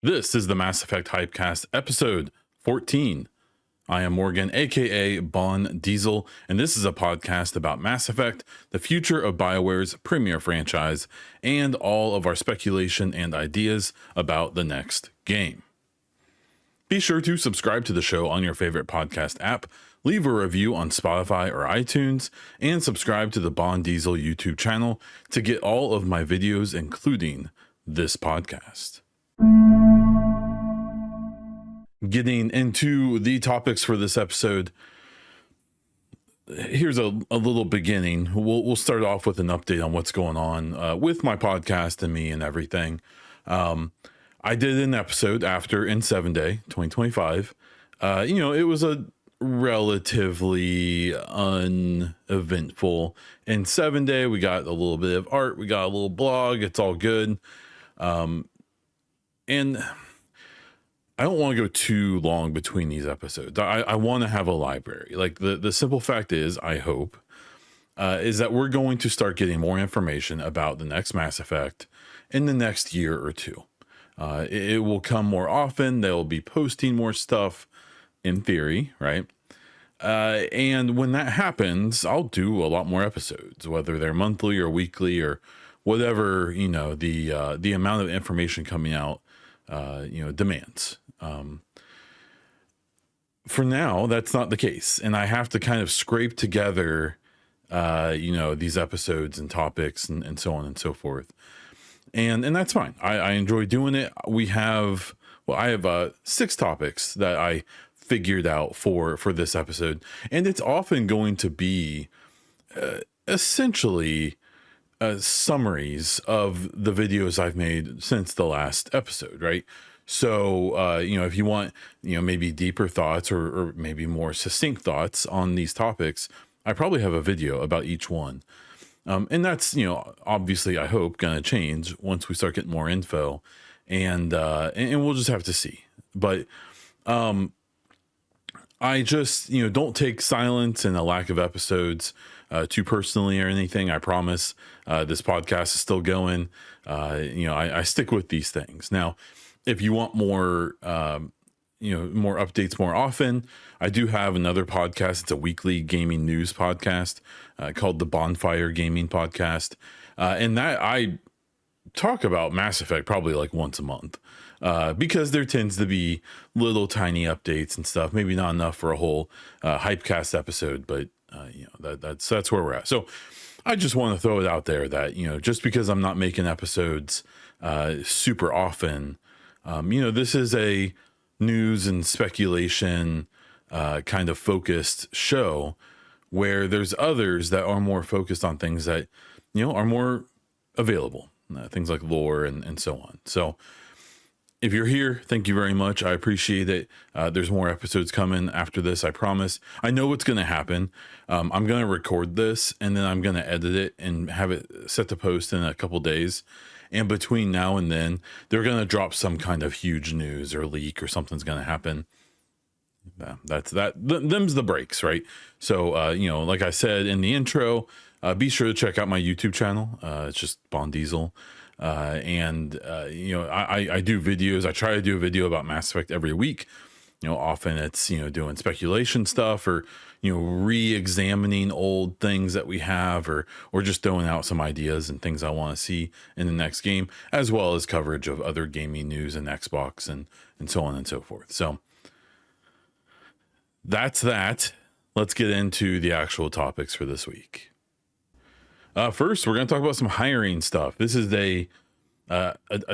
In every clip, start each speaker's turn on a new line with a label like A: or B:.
A: This is the Mass Effect HYPEcast episode 14. I am Morgan, aka Bon Diesel, and this is a podcast about Mass Effect, the future of BioWare's premier franchise, and all of our speculation and ideas about the next game. Be sure to subscribe to the show on your favorite podcast app, leave a review on Spotify or iTunes, and subscribe to the Bon Diesel YouTube channel to get all of my videos, including this podcast. Getting into the topics for this episode, here's a little beginning. We'll start off with an update on what's going on with my podcast and me and everything. I did an episode after N7 Day 2025. It was a relatively uneventful N7 Day. We got a little bit of art. We got a little blog. It's all good. And I don't want to go too long between these episodes. I want to have a library. Like the simple fact is, I hope, is that we're going to start getting more information about the next Mass Effect in the next year or two. It will come more often. They'll be posting more stuff in theory, right? And when that happens, I'll do a lot more episodes, whether they're monthly or weekly or whatever, the amount of information coming out, demands. For now, that's not the case. And I have to kind of scrape together, these episodes and topics and so on and so forth. And that's fine. I enjoy doing it. I have 6 topics that I figured out for this episode. And it's often going to be essentially summaries of the videos I've made since the last episode, right? So, if you want, maybe deeper thoughts or maybe more succinct thoughts on these topics, I probably have a video about each one. And that's, obviously, I hope, going to change once we start getting more info, and we'll just have to see. But I just, don't take silence and a lack of episodes too personally or anything. I promise this podcast is still going. I stick with these things. Now, if you want more, more updates more often, I do have another podcast. It's a weekly gaming news podcast called the Bonfire Gaming Podcast. And that I talk about Mass Effect probably like once a month because there tends to be little tiny updates and stuff. Maybe not enough for a whole HYPEcast episode, but that's where we're at. So I just want to throw it out there that, just because I'm not making episodes super often, this is a news and speculation kind of focused show where there's others that are more focused on things that, are more available, things like lore and so on. So if you're here, thank you very much. I appreciate it. There's more episodes coming after this, I promise. I know what's going to happen. I'm going to record this and then I'm going to edit it and have it set to post in a couple days. And between now and then, they're going to drop some kind of huge news or leak or something's going to happen. That's that. Them's the breaks, right? So, like I said in the intro, be sure to check out my YouTube channel. It's just Bon Diesel. I do videos. I try to do a video about Mass Effect every week. Often it's, doing speculation stuff or, re-examining old things that we have or just throwing out some ideas and things I want to see in the next game, as well as coverage of other gaming news and Xbox and so on and so forth. So that's that. Let's get into the actual topics for this week. First, we're going to talk about some hiring stuff. This is a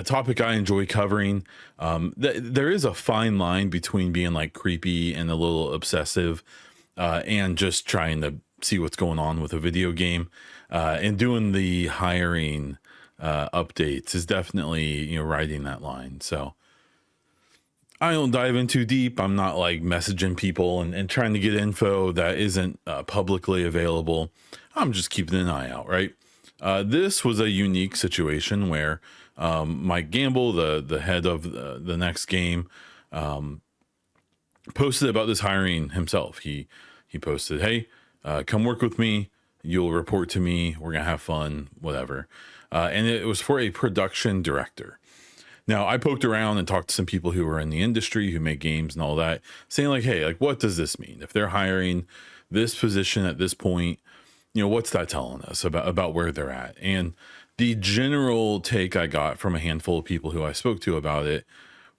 A: topic I enjoy covering. There is a fine line between being like creepy and a little obsessive, and just trying to see what's going on with a video game. And doing the hiring updates is definitely, riding that line. So I don't dive in too deep. I'm not like messaging people and trying to get info that isn't publicly available. I'm just keeping an eye out, right? This was a unique situation where Mike Gamble, the head of the next game, posted about this hiring himself. He posted, "Hey, come work with me. You'll report to me. We're going to have fun, whatever. And it was for a production director. Now, I poked around and talked to some people who are in the industry who make games and all that, saying like, hey, like, what does this mean? If they're hiring this position at this point, what's that telling us about where they're at? And the general take I got from a handful of people who I spoke to about it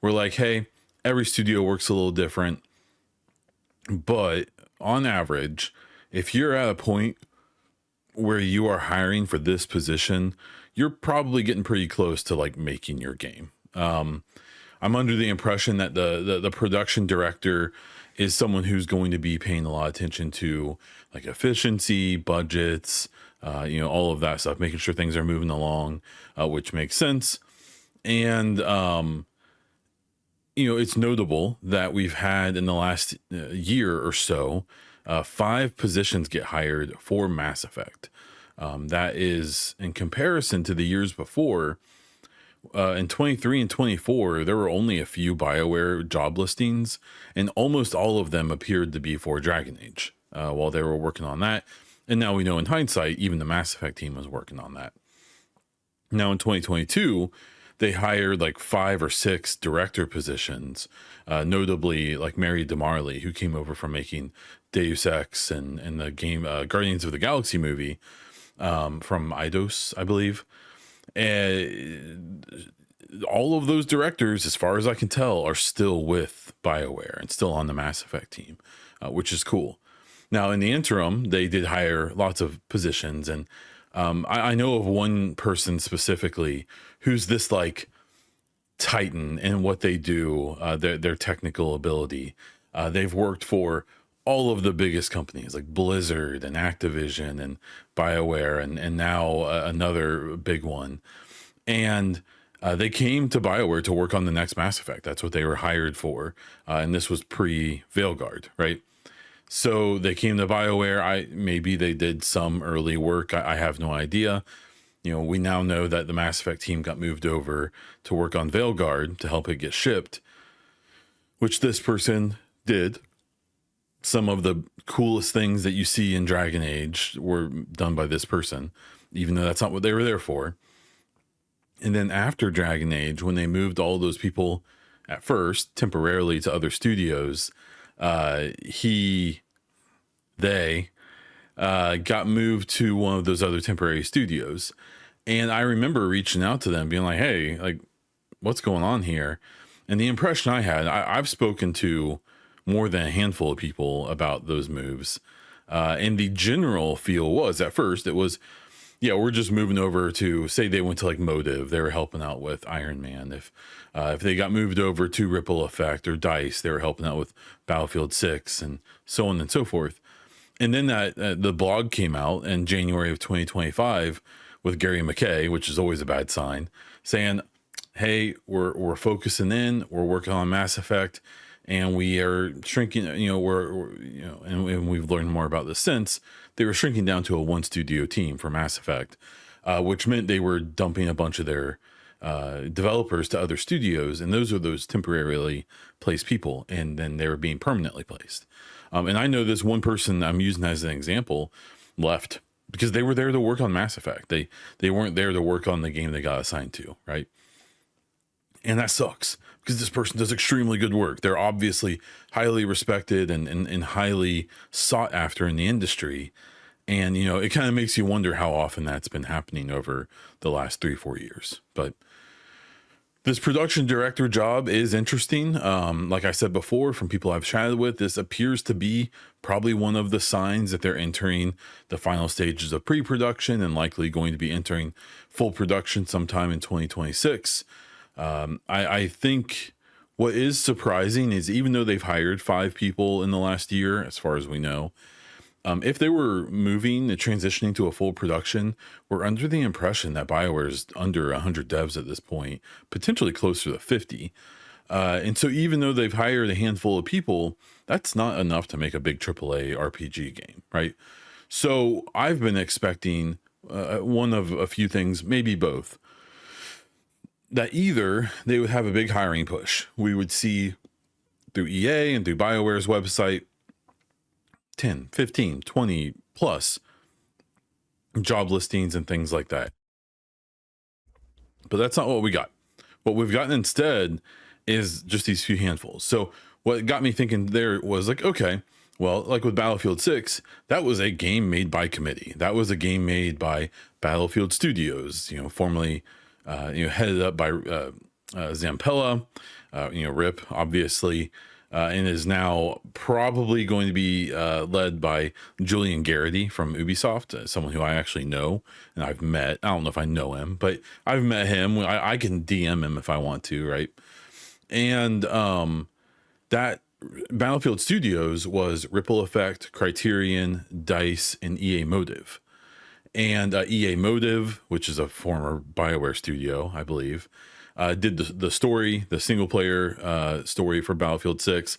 A: were like, hey, every studio works a little different, but on average, if you're at a point where you are hiring for this position, you're probably getting pretty close to like making your game. I'm under the impression that the production director is someone who's going to be paying a lot of attention to like efficiency, budgets, all of that stuff, making sure things are moving along, which makes sense. And it's notable that we've had in the last year or so, 5 positions get hired for Mass Effect. That is in comparison to the years before. In 23 and 24, there were only a few BioWare job listings, and almost all of them appeared to be for Dragon Age while they were working on that. And now we know in hindsight, even the Mass Effect team was working on that. Now in 2022, they hired like 5 or 6 director positions, notably like Mary DeMarley, who came over from making Deus Ex and the game Guardians of the Galaxy movie from Eidos, I believe. And all of those directors, as far as I can tell, are still with BioWare and still on the Mass Effect team, which is cool. Now, in the interim, they did hire lots of positions, and I know of one person specifically who's this like titan in what they do, their technical ability. They've worked for all of the biggest companies like Blizzard and Activision and BioWare and now another big one. And they came to BioWare to work on the next Mass Effect. That's what they were hired for. And this was pre-Veilguard, right? So they came to BioWare. Maybe they did some early work. I have no idea. We now know that the Mass Effect team got moved over to work on Veilguard to help it get shipped, which this person did. Some of the coolest things that you see in Dragon Age were done by this person, even though that's not what they were there for. And then after Dragon Age, when they moved all those people at first temporarily to other studios, they got moved to one of those other temporary studios. And I remember reaching out to them being like, hey, like, what's going on here? And the impression I had, I've spoken to more than a handful of people about those moves. And the general feel was at first, it was, yeah, we're just moving over to, say they went to like Motive, they were helping out with Iron Man. If they got moved over to Ripple Effect or DICE, they were helping out with Battlefield 6 and so on and so forth. And then the blog came out in January of 2025 with Gary McKay, which is always a bad sign, saying, hey, we're focusing in, we're working on Mass Effect, and we are shrinking, and we've learned more about this since. They were shrinking down to a 1 studio team for Mass Effect, which meant they were dumping a bunch of their developers to other studios, and those are those temporarily placed people, and then they were being permanently placed. And I know this one person I'm using as an example left because they were there to work on Mass Effect. They weren't there to work on the game they got assigned to, right? And that sucks because this person does extremely good work. They're obviously highly respected and highly sought after in the industry. And, it kind of makes you wonder how often that's been happening over the last 3-4 years. But this production director job is interesting. Like I said before, from people I've chatted with, this appears to be probably one of the signs that they're entering the final stages of pre-production and likely going to be entering full production sometime in 2026. I think what is surprising is even though they've hired 5 people in the last year, as far as we know, if they were transitioning to a full production, we're under the impression that BioWare is under 100 devs at this point, potentially closer to 50. And so even though they've hired a handful of people, that's not enough to make a big AAA RPG game, right? So I've been expecting one of a few things, maybe both. That either they would have a big hiring push. We would see through EA and through BioWare's website 10, 15, 20 plus job listings and things like that. But that's not what we got. What we've gotten instead is just these few handfuls. So what got me thinking there was like, okay, well, like with Battlefield 6, that was a game made by committee. That was a game made by Battlefield Studios, formerly, headed up by Zampella, RIP, obviously, and is now probably going to be led by Julian Garrity from Ubisoft, someone who I actually know and I've met. I don't know if I know him, but I've met him. I can DM him if I want to, right? And that Battlefield Studios was Ripple Effect, Criterion, DICE, and EA Motive. And EA Motive, which is a former BioWare studio, I believe, did the story, the single player story for Battlefield 6.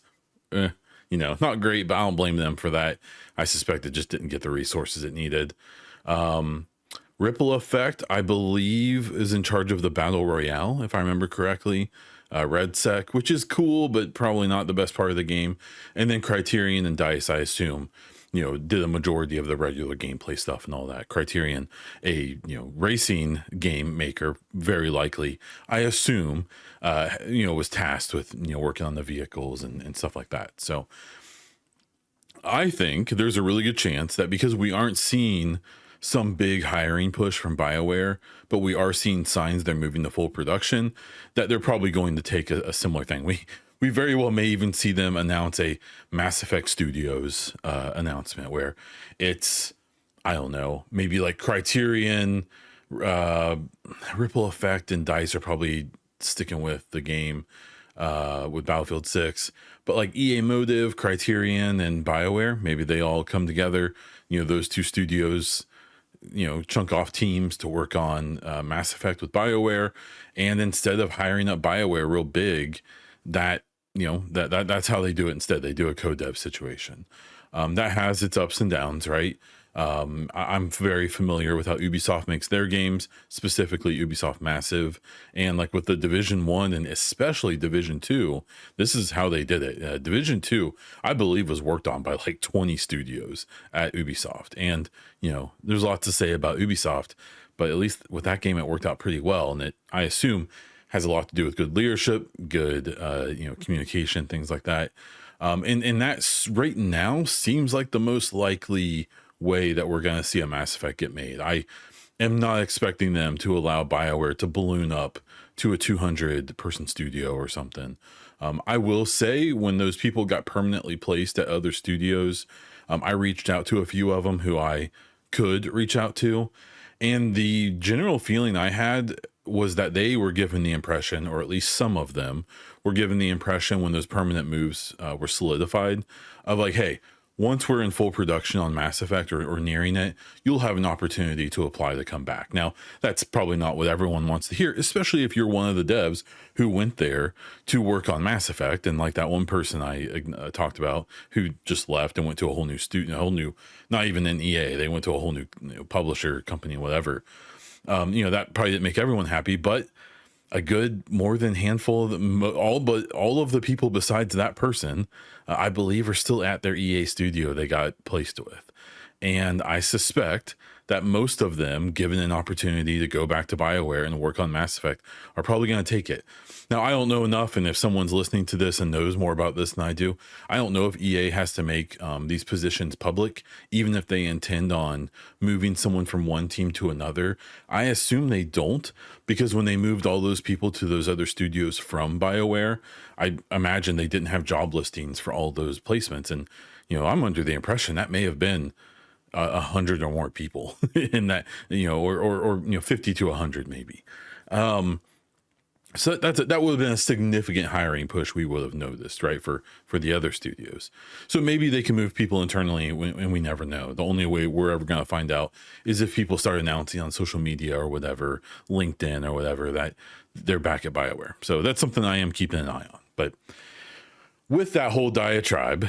A: Not great, but I don't blame them for that. I suspect it just didn't get the resources it needed. Ripple Effect, I believe, is in charge of the Battle Royale, if I remember correctly. RedSec, which is cool, but probably not the best part of the game. And then Criterion and DICE, I assume, did a majority of the regular gameplay stuff and all that. Criterion, a racing game maker, very likely, I assume, was tasked with working on the vehicles and stuff like that. So I think there's a really good chance that because we aren't seeing some big hiring push from BioWare, but we are seeing signs they're moving to full production, that they're probably going to take a similar thing. We very well may even see them announce a Mass Effect Studios announcement where it's, I don't know, maybe like Criterion, Ripple Effect, and DICE are probably sticking with the game with Battlefield 6. But like EA Motive, Criterion, and BioWare, maybe they all come together, those two studios, chunk off teams to work on Mass Effect with BioWare. And instead of hiring up BioWare real big, that's how they do it instead. They do a co-dev situation. That has its ups and downs, right? I'm very familiar with how Ubisoft makes their games, specifically Ubisoft Massive, and like with the Division 1 and especially Division 2, this is how they did it. Division 2, I believe, was worked on by like 20 studios at Ubisoft. And, there's a lot to say about Ubisoft, but at least with that game, it worked out pretty well. And it, I assume, has a lot to do with good leadership, good, communication, things like that. And that right now seems like the most likely way that we're going to see a Mass Effect get made. I am not expecting them to allow BioWare to balloon up to a 200 person studio or something. I will say when those people got permanently placed at other studios, I reached out to a few of them who I could reach out to. And the general feeling I had was that they were given the impression, or at least some of them were given the impression when those permanent moves were solidified of like, hey, once we're in full production on Mass Effect or nearing it, you'll have an opportunity to apply to come back. Now, that's probably not what everyone wants to hear, especially if you're one of the devs who went there to work on Mass Effect. And like that one person I talked about who just left and went to a whole new studio, not even in EA, they went to a whole new publisher company, whatever. That probably didn't make everyone happy, but a good more than handful of them, all of the people besides that person, I believe, are still at their EA studio they got placed with. And I suspect that most of them, given an opportunity to go back to BioWare and work on Mass Effect, are probably going to take it. Now, I don't know enough, and if someone's listening to this and knows more about this than I do, I don't know if EA has to make these positions public, even if they intend on moving someone from one team to another. I assume they don't, because when they moved all those people to those other studios from BioWare, I imagine they didn't have job listings for all those placements. And, I'm under the impression that may have been 100 or more people in that, or 50 to 100 maybe. So that would have been a significant hiring push we would have noticed, right, for the other studios. So maybe they can move people internally, and we never know. The only way we're ever going to find out is if people start announcing on social media or whatever, LinkedIn or whatever, that they're back at BioWare. So that's something I am keeping an eye on. But with that whole diatribe,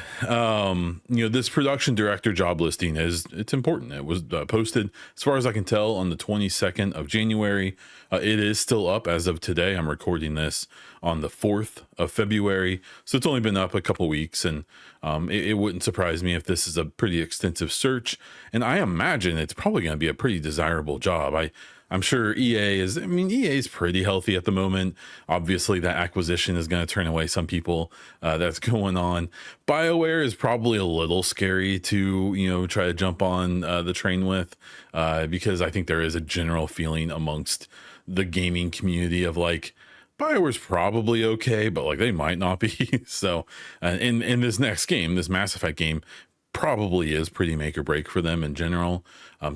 A: this production director job listing it's important. It was posted, as far as I can tell, on the 22nd of January. It is still up as of today. I'm recording this on the 4th of February, so it's only been up a couple weeks, and it wouldn't surprise me if this is a pretty extensive search. And I imagine it's probably going to be a pretty desirable job. I'm sure EA is pretty healthy at the moment. Obviously, that acquisition is going to turn away some people. That's going on. BioWare is probably a little scary to, try to jump on the train with, because I think there is a general feeling amongst the gaming community of like, BioWare's probably okay, but like they might not be. So, in this next game, this Mass Effect game, probably is pretty make or break for them in general,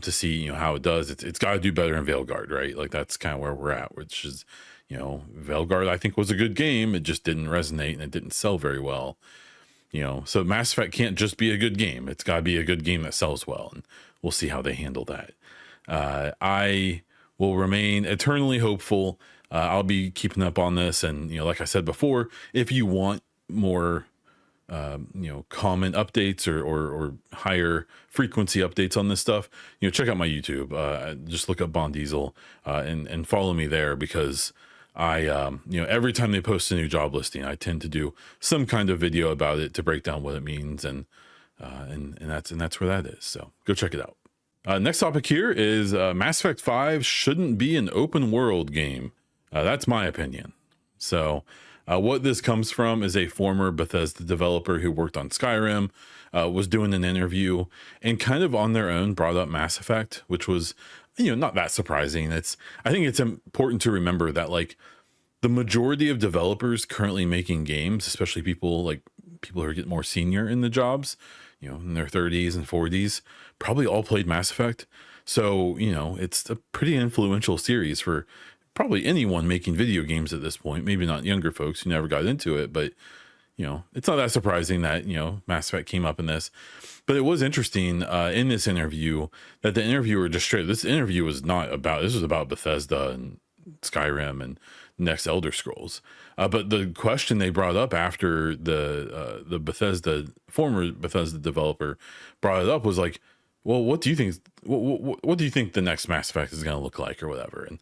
A: to see how it does. It's got to do better in Veilguard, right? Like that's kind of where we're at, which is Veilguard I think was a good game. It just didn't resonate and it didn't sell very well. So Mass Effect can't just be a good game. It's got to be a good game that sells well, and we'll see how they handle that. I will remain eternally hopeful. I'll be keeping up on this, and like I said before, if you want more comment updates or higher frequency updates on this stuff, check out my YouTube. Just look up Bon Diesel, and follow me there, because I every time they post a new job listing, I tend to do some kind of video about it to break down what it means, and that's where that is. So go check it out. Next topic here is Mass Effect 5 shouldn't be an open world game. That's my opinion. So what this comes from is a former Bethesda developer who worked on Skyrim, was doing an interview and kind of on their own brought up Mass Effect, which was, not that surprising. I think it's important to remember that like the majority of developers currently making games, especially people who are getting more senior in the jobs, in their 30s and 40s, probably all played Mass Effect. So, it's a pretty influential series for probably anyone making video games at this point. Maybe not younger folks who never got into it, but it's not that surprising that Mass Effect came up in this. But it was interesting in this interview that the interviewer just this interview was this was about Bethesda and Skyrim and next Elder Scrolls. But the question they brought up after the former Bethesda developer brought it up was like, well, what do you think? What do you think the next Mass Effect is going to look like, or whatever? And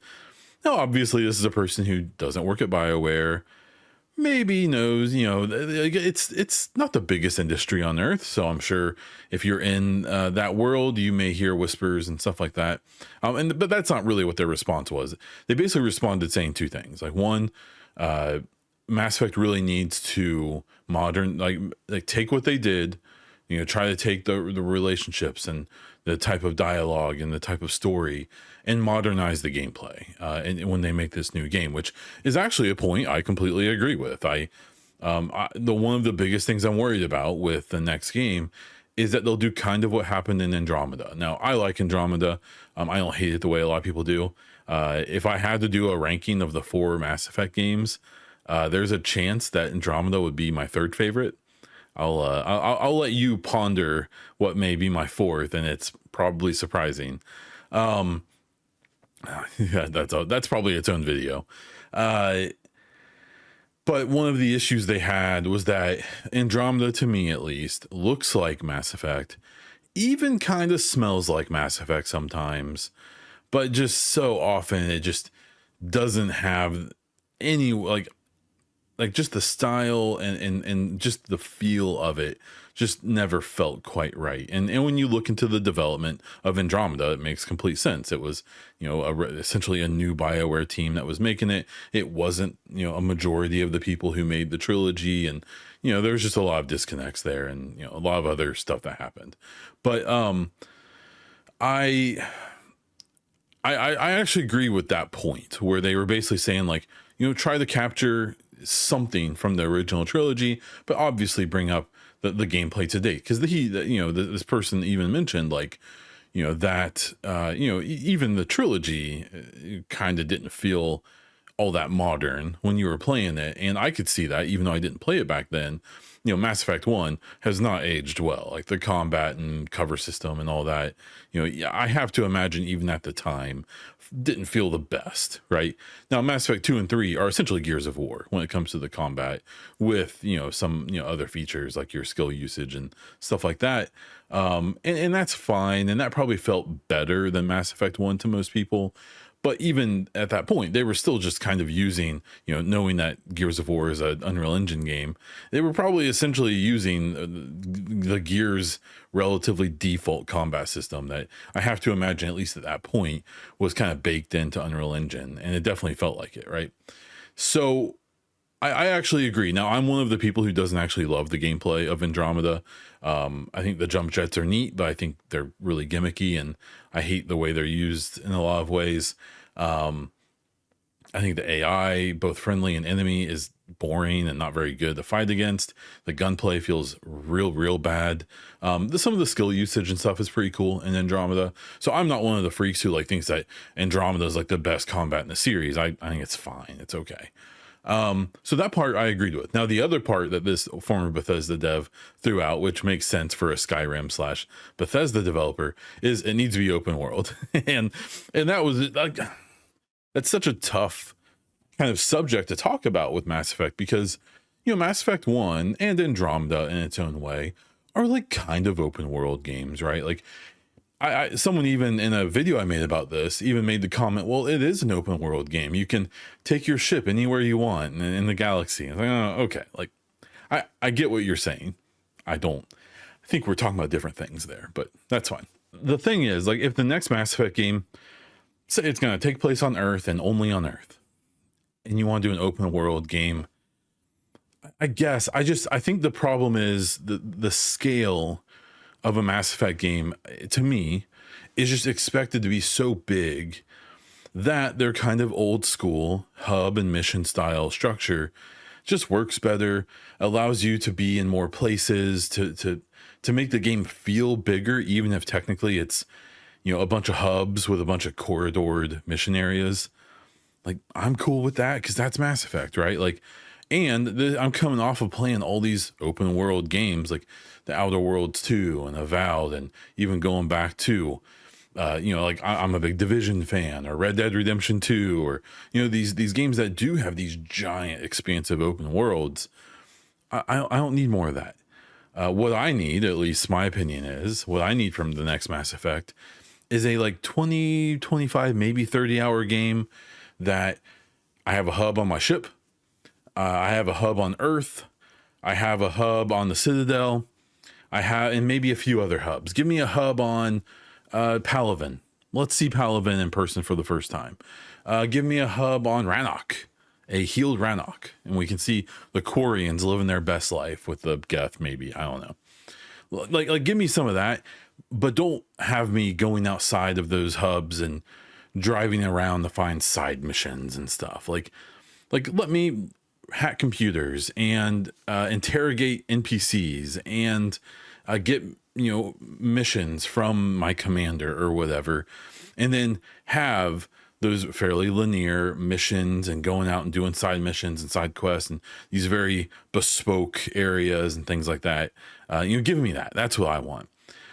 A: now, obviously, this is a person who doesn't work at BioWare. Maybe knows, it's not the biggest industry on Earth. So I'm sure if you're in that world, you may hear whispers and stuff like that. But that's not really what their response was. They basically responded saying two things. Like one, Mass Effect really needs to take what they did, try to take the relationships and the type of dialogue and the type of story and modernize the gameplay. And when they make this new game, which is actually a point I completely agree with. One of the biggest things I'm worried about with the next game is that they'll do kind of what happened in Andromeda. Now, I like Andromeda. I don't hate it the way a lot of people do. If I had to do a ranking of the 4 Mass Effect games, there's a chance that Andromeda would be my 3rd favorite. I'll let you ponder what may be my 4th, and it's probably surprising. Yeah, that's probably its own video. But one of the issues they had was that Andromeda, to me at least, looks like Mass Effect, even kind of smells like Mass Effect sometimes, but just so often it just doesn't have any like just the style and just the feel of it just never felt quite right. And when you look into the development of Andromeda, it makes complete sense. It was, essentially a new BioWare team that was making it. It wasn't, a majority of the people who made the trilogy. And, there was just a lot of disconnects there and, a lot of other stuff that happened. But I actually agree with that point where they were basically saying like, try to capture something from the original trilogy, but obviously bring up the gameplay to date. Because this person even mentioned like, that even the trilogy kind of didn't feel all that modern when you were playing it. And I could see that, even though I didn't play it back then. Mass Effect 1 has not aged well, like the combat and cover system and all that. Yeah, I have to imagine even at the time didn't feel the best, right? Now, Mass Effect 2 and 3 are essentially Gears of War when it comes to the combat, with, some, other features like your skill usage and stuff like that. And that's fine. And that probably felt better than Mass Effect 1 to most people. But even at that point, they were still just kind of using, knowing that Gears of War is an Unreal Engine game, they were probably essentially using the Gears relatively default combat system that I have to imagine, at least at that point, was kind of baked into Unreal Engine. And it definitely felt like it, right? So I actually agree. Now, I'm one of the people who doesn't actually love the gameplay of Andromeda. I think the jump jets are neat, but I think they're really gimmicky, and I hate the way they're used in a lot of ways. I think the AI, both friendly and enemy, is boring and not very good to fight against. The gunplay feels real bad. Some of the skill usage and stuff is pretty cool in Andromeda. So I'm not one of the freaks who thinks that Andromeda is the best combat in the series. I think it's fine. It's okay. So that part I agreed with. Now, the other part that this former Bethesda dev threw out, which makes sense for a Skyrim / Bethesda developer, is it needs to be open world. and that was that's such a tough kind of subject to talk about with Mass Effect, because, Mass Effect 1 and Andromeda in its own way are kind of open world games, right? Someone even in a video I made about this even made the comment, well, it is an open world game. You can take your ship anywhere you want in the galaxy. I was oh, okay. I get what you're saying. I think we're talking about different things there, but that's fine. The thing is, if the next Mass Effect game, say it's going to take place on Earth and only on Earth, and you want to do an open world game, I guess I think the problem is the scale of a Mass Effect game, to me, is just expected to be so big that their kind of old school hub and mission style structure just works better, allows you to be in more places, to make the game feel bigger, even if technically it's, a bunch of hubs with a bunch of corridored mission areas. I'm cool with that, because that's Mass Effect, right? I'm coming off of playing all these open world games like the Outer Worlds 2 and Avowed, and even going back to, I'm a big Division fan, or Red Dead Redemption 2, or, these games that do have these giant, expansive open worlds. I don't need more of that. What I need, at least my opinion is, what I need from the next Mass Effect is a 20, 25, maybe 30-hour game that I have a hub on my ship. I have a hub on Earth. I have a hub on the Citadel. And maybe a few other hubs. Give me a hub on Palaven. Let's see Palaven in person for the first time. Give me a hub on Rannoch, a healed Rannoch, and we can see the Quarians living their best life with the Geth. Maybe, I don't know. Give me some of that, but don't have me going outside of those hubs and driving around to find side missions and stuff. Let me hack computers and interrogate NPCs and get missions from my commander or whatever, and then have those fairly linear missions and going out and doing side missions and side quests and these very bespoke areas and things like that. Give me that. That's what I want.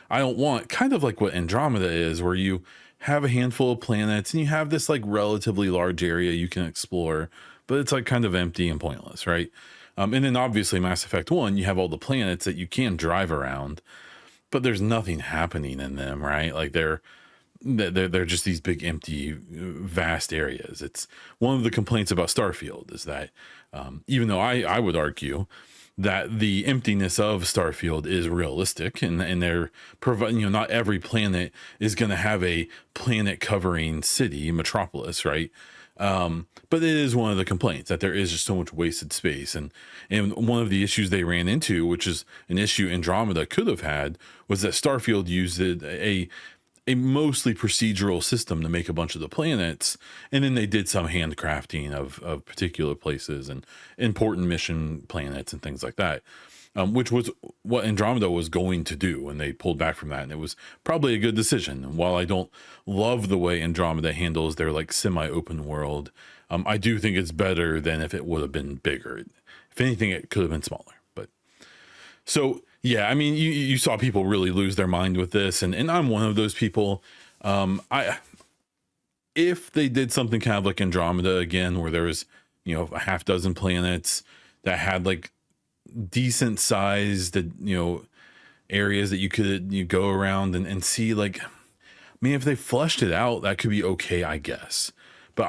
A: I don't want kind of like what Andromeda is, where you have a handful of planets and you have this relatively large area you can explore, but it's kind of empty and pointless, right? And then obviously Mass Effect 1, you have all the planets that you can drive around, but there's nothing happening in them, right? They're just these big, empty, vast areas. It's one of the complaints about Starfield is that even though I would argue that the emptiness of Starfield is realistic, and they're providing, not every planet is going to have a planet covering city, metropolis, right? But it is one of the complaints that there is just so much wasted space. And one of the issues they ran into, which is an issue Andromeda could have had, was that Starfield used a mostly procedural system to make a bunch of the planets. And then they did some handcrafting of particular places and important mission planets and things like that. which was what Andromeda was going to do, and they pulled back from that, and it was probably a good decision. And while I don't love the way Andromeda handles their like semi-open world, I do think it's better than if it would have been bigger. If anything, it could have been smaller. But so yeah, I mean, you saw people really lose their mind with this, and I'm one of those people. I If they did something kind of like Andromeda again, where there was, a half dozen planets that had like decent sized, areas that you go around and see, like, I mean, if they fleshed it out, that could be okay, I guess. But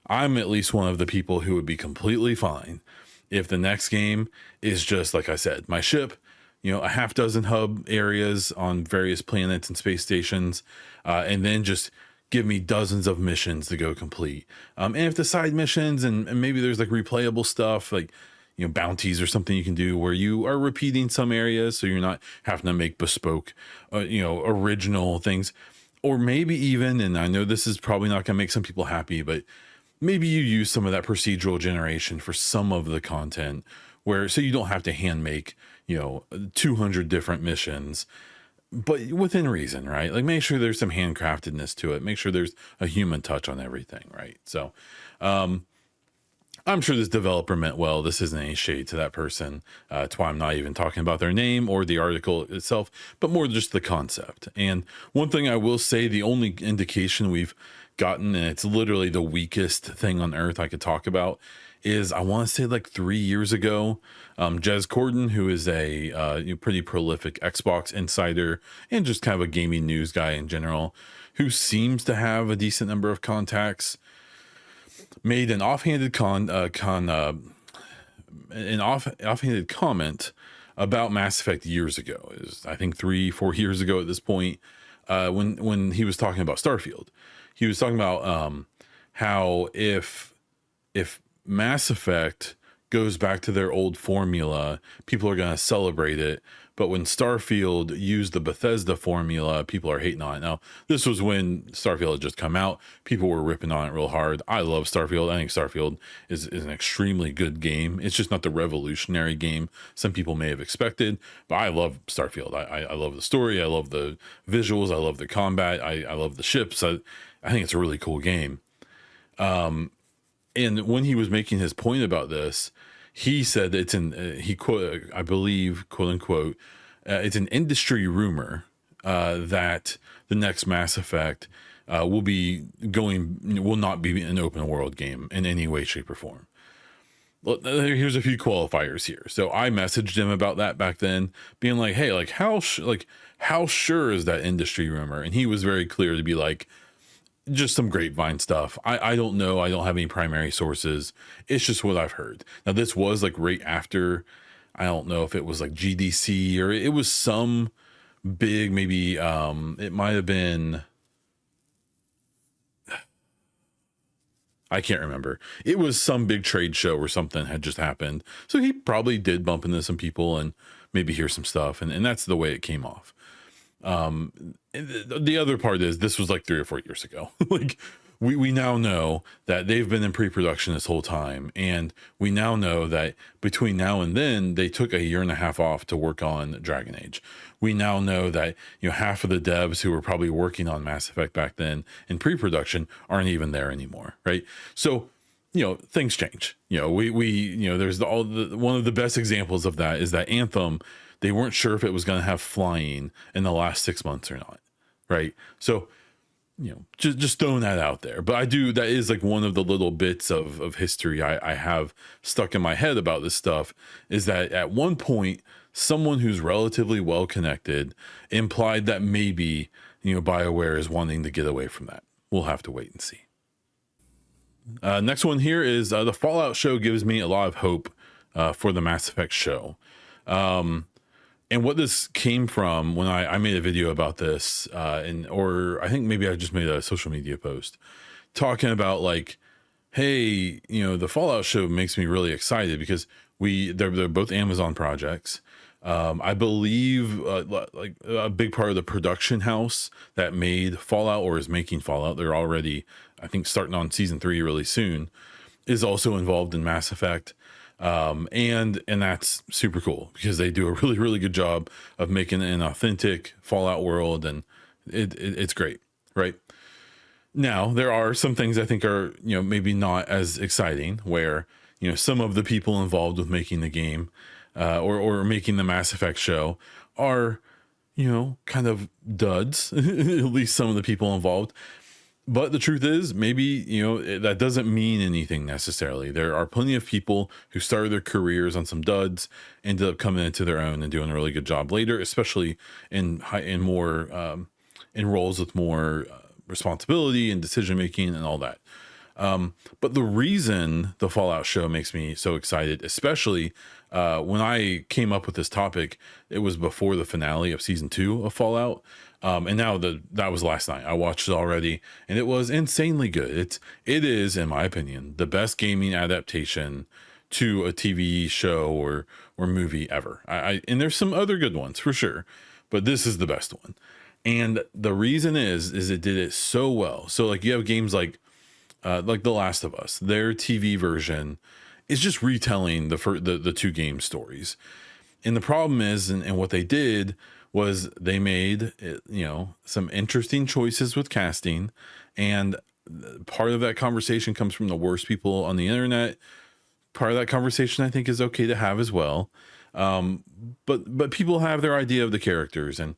A: I'm at least one of the people who would be completely fine if the next game is just, like I said, my ship, a half dozen hub areas on various planets and space stations, and then just give me dozens of missions to go complete. And if the side missions and maybe there's like replayable stuff, like, bounties or something you can do where you are repeating some areas, so you're not having to make bespoke, original things. Or maybe even, and I know this is probably not going to make some people happy, but maybe you use some of that procedural generation for some of the content, where so you don't have to hand make 200 different missions, but within reason, right? Like, make sure there's some handcraftedness to it, make sure there's a human touch on everything, right? So I'm sure this developer meant well. This isn't any shade to that person. That's why I'm not even talking about their name or the article itself, but more just the concept. And one thing I will say, the only indication we've gotten, and it's literally the weakest thing on earth I could talk about, is I want to say like 3 years ago, Jez Corden, who is a pretty prolific Xbox insider and just kind of a gaming news guy in general, who seems to have a decent number of contacts, made an offhanded offhanded comment about Mass Effect years ago. It was, I think, 3-4 years ago at this point, when he was talking about Starfield. He was talking about how if Mass Effect goes back to their old formula, people are going to celebrate it. But when Starfield used the Bethesda formula, people are hating on it. Now, this was when Starfield had just come out. People were ripping on it real hard. I love Starfield. I think Starfield is an extremely good game. It's just not the revolutionary game some people may have expected, but I love Starfield. I love the story. I love the visuals. I love the combat. I love the ships. I think it's a really cool game. And when he was making his point about this, he said it's I believe, quote unquote, it's an industry rumor that the next Mass Effect will not be an open world game in any way, shape, or form. Well, here's a few qualifiers here. So I messaged him about that back then, being like, "Hey, like how sure is that industry rumor?" And he was very clear to be like, just some grapevine stuff. I don't know. I don't have any primary sources. It's just what I've heard. Now, this was like right after, I don't know if it was like GDC or it was some big, maybe it might have been, I can't remember. It was some big trade show or something had just happened. So he probably did bump into some people and maybe hear some stuff. And that's the way it came off. The other part is this was like 3 or 4 years ago. Like we now know that they've been in pre-production this whole time, and we now know that between now and then they took a 1.5 years off to work on Dragon Age. We now know that half of the devs who were probably working on Mass Effect back then in pre-production aren't even there anymore, right? So things change. There's one of the best examples of that is that Anthem, they weren't sure if it was going to have flying in the last 6 months or not, right? So just throwing that out there. But that is like one of the little bits of history I have stuck in my head about this stuff, is that at one point someone who's relatively well connected implied that maybe BioWare is wanting to get away from that. We'll have to wait and see. Next one here is the Fallout show gives me a lot of hope for the Mass Effect show. And what this came from, when I made a video about this, or I think maybe I just made a social media post talking about like, hey, the Fallout show makes me really excited because they're both Amazon projects. I believe like a big part of the production house that made Fallout or is making Fallout, they're already, I think, starting on season 3 really soon, is also involved in Mass Effect. And that's super cool because they do a really, really good job of making an authentic Fallout world, and it's great, right? Now, there are some things I think are, maybe not as exciting, where, some of the people involved with making the game, or making the Mass Effect show are, kind of duds, at least some of the people involved. But the truth is, maybe, that doesn't mean anything necessarily. There are plenty of people who started their careers on some duds, ended up coming into their own and doing a really good job later, especially in roles with more responsibility and decision making and all that. But the reason the Fallout show makes me so excited, especially when I came up with this topic, it was before the finale of season 2 of Fallout. And now that was last night. I watched it already, and it was insanely good. It is, in my opinion, the best gaming adaptation to a TV show or movie ever. And there's some other good ones for sure, but this is the best one. And the reason is it did it so well. So like you have games like The Last of Us, their TV version is just retelling the two game stories. And the problem is, and what they did was they made, some interesting choices with casting. And part of that conversation comes from the worst people on the internet. Part of that conversation I think is okay to have as well. But people have their idea of the characters. And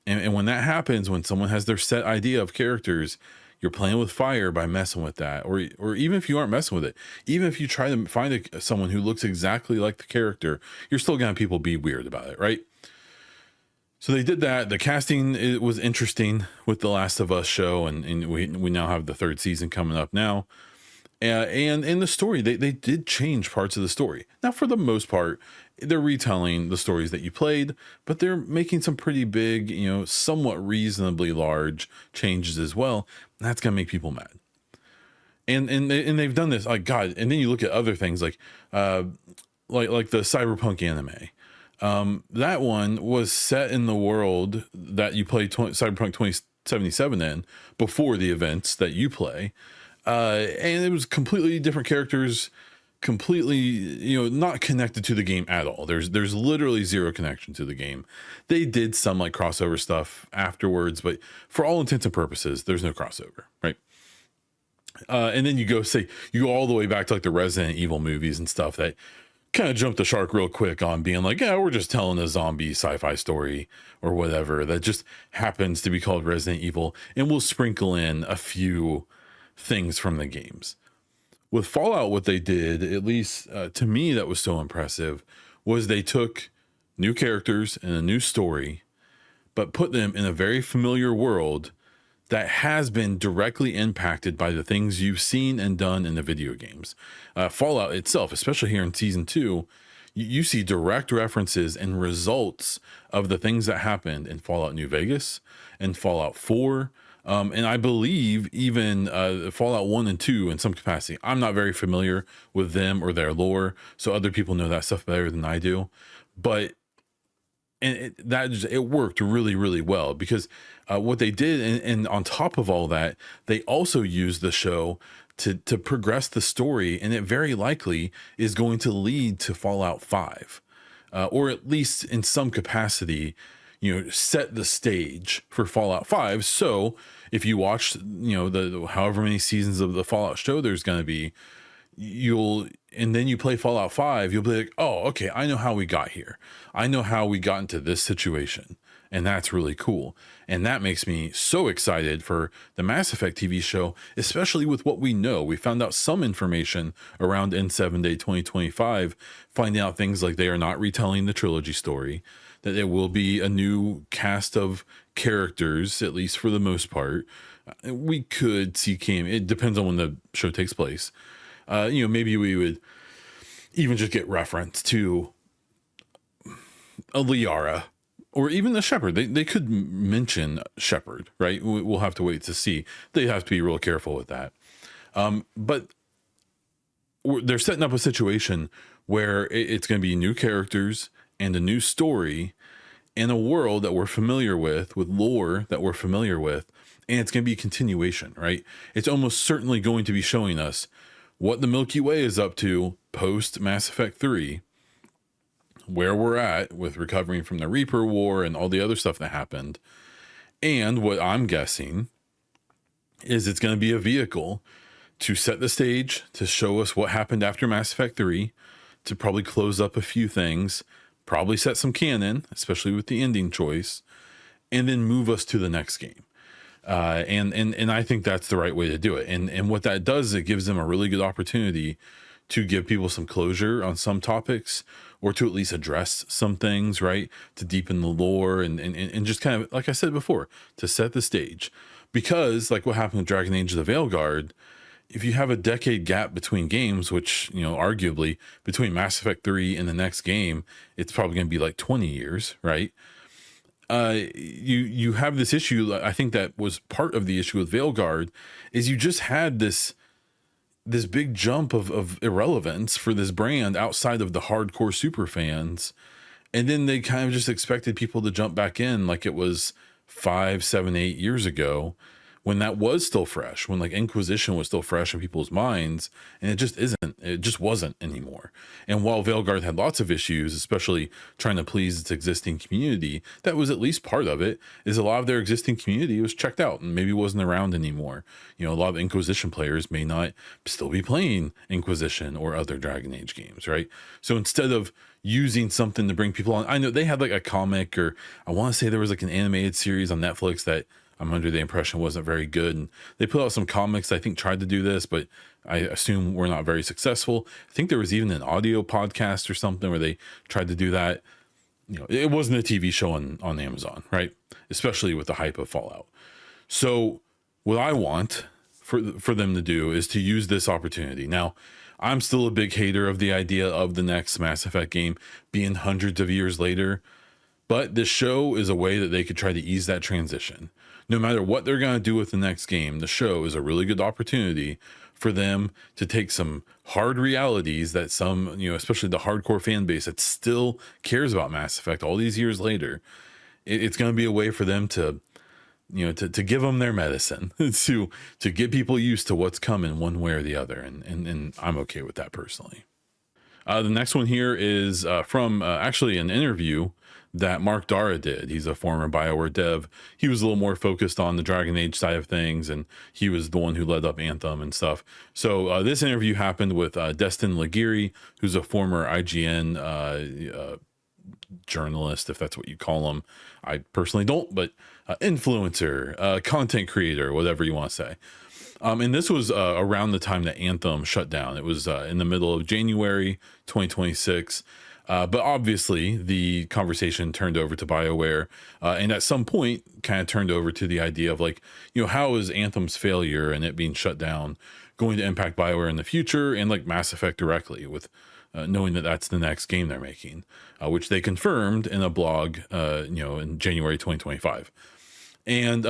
A: when that happens, when someone has their set idea of characters, you're playing with fire by messing with that. Or even if you aren't messing with it, even if you try to find someone who looks exactly like the character, you're still going to have people be weird about it, right? So they did that. The casting, it was interesting with The Last of Us show, and we now have the 3rd season coming up now. And in the story, they did change parts of the story. Now, for the most part, they're retelling the stories that you played, but they're making some pretty big, somewhat reasonably large changes as well. That's going to make people mad. And they've done this, like, God. And then you look at other things like the Cyberpunk anime. That one was set in the world that you play Cyberpunk 2077 in before the events that you play. And it was completely different characters, completely, not connected to the game at all. There's literally zero connection to the game. They did some like crossover stuff afterwards, but for all intents and purposes, there's no crossover, right? And then you go all the way back to like the Resident Evil movies and stuff that kind of jumped the shark real quick on being like, yeah, we're just telling a zombie sci-fi story or whatever that just happens to be called Resident Evil, and we'll sprinkle in a few things from the games. With Fallout, what they did, at least to me, that was so impressive, was they took new characters and a new story, but put them in a very familiar world that has been directly impacted by the things you've seen and done in the video games. Fallout itself, especially here in season 2, you see direct references and results of the things that happened in Fallout New Vegas and Fallout 4. And I believe even Fallout 1 and 2 in some capacity. I'm not very familiar with them or their lore, so other people know that stuff better than I do. But it worked really, really well because what they did, and on top of all that, they also used the show to progress the story, and it very likely is going to lead to Fallout 5, or at least in some capacity, set the stage for Fallout 5. So if you watch, the however many seasons of the Fallout show there's going to be, and then you play Fallout 5, you'll be like, oh, okay, I know how we got here. I know how we got into this situation. And that's really cool. And that makes me so excited for the Mass Effect TV show, especially with what we know. We found out some information around N7 Day 2025, finding out things like they are not retelling the trilogy story, that there will be a new cast of characters, at least for the most part. We could see it depends on when the show takes place. Maybe we would even just get reference to a Liara or even the Shepherd. They could mention Shepherd, right? We'll have to wait to see. They have to be real careful with that. But they're setting up a situation where it's going to be new characters and a new story in a world that we're familiar with lore that we're familiar with. And it's going to be a continuation, right? It's almost certainly going to be showing us what the Milky Way is up to post Mass Effect 3, where we're at with recovering from the Reaper War and all the other stuff that happened. And what I'm guessing is it's going to be a vehicle to set the stage, to show us what happened after Mass Effect 3, to probably close up a few things, probably set some canon, especially with the ending choice, and then move us to the next game. And I think that's the right way to do it. And what that does, it gives them a really good opportunity to give people some closure on some topics, or to at least address some things, right? To deepen the lore and just kind of, like I said before, to set the stage. Because like what happened with Dragon Age of the Veilguard, if you have a decade gap between games, which, you know, arguably between Mass Effect 3 and the next game, it's probably going to be like 20 years, right? You have this issue. I think that was part of the issue with Veilguard, is you just had this big jump of irrelevance for this brand outside of the hardcore super fans. And then they kind of just expected people to jump back in like it was 5, 7, 8 years ago, when that was still fresh, when like Inquisition was still fresh in people's minds, and it just wasn't anymore. And while Veilguard had lots of issues, especially trying to please its existing community, that was at least part of it, is a lot of their existing community was checked out and maybe wasn't around anymore. You know, a lot of Inquisition players may not still be playing Inquisition or other Dragon Age games, right? So instead of using something to bring people on, I know they had like a comic, or I want to say there was like an animated series on Netflix that I'm under the impression wasn't very good. And they put out some comics, I think tried to do this, but I assume were not very successful. I think there was even an audio podcast or something where they tried to do that. You know, it wasn't a TV show on Amazon, right? Especially with the hype of Fallout. So what I want for them to do is to use this opportunity. Now, I'm still a big hater of the idea of the next Mass Effect game being hundreds of years later, but this show is a way that they could try to ease that transition. No matter what they're going to do with the next game, the show is a really good opportunity for them to take some hard realities that some, you know, especially the hardcore fan base that still cares about Mass Effect all these years later. It's going to be a way for them to, you know, to give them their medicine, to get people used to what's coming one way or the other. And I'm okay with that personally. The next one here is from actually an interview that Mark Dara did. He's a former BioWare dev. He was a little more focused on the Dragon Age side of things, and he was the one who led up Anthem and stuff. So this interview happened with Destin Laguirre, who's a former IGN journalist, if that's what you call him. I personally don't, but influencer, content creator, whatever you want to say. And this was around the time that Anthem shut down. It was in the middle of January 2026. But obviously the conversation turned over to BioWare, and at some point kind of turned over to the idea of like, you know, how is Anthem's failure and it being shut down going to impact BioWare in the future, and like Mass Effect directly, with knowing that that's the next game they're making, which they confirmed in a blog, you know, in January 2025. And,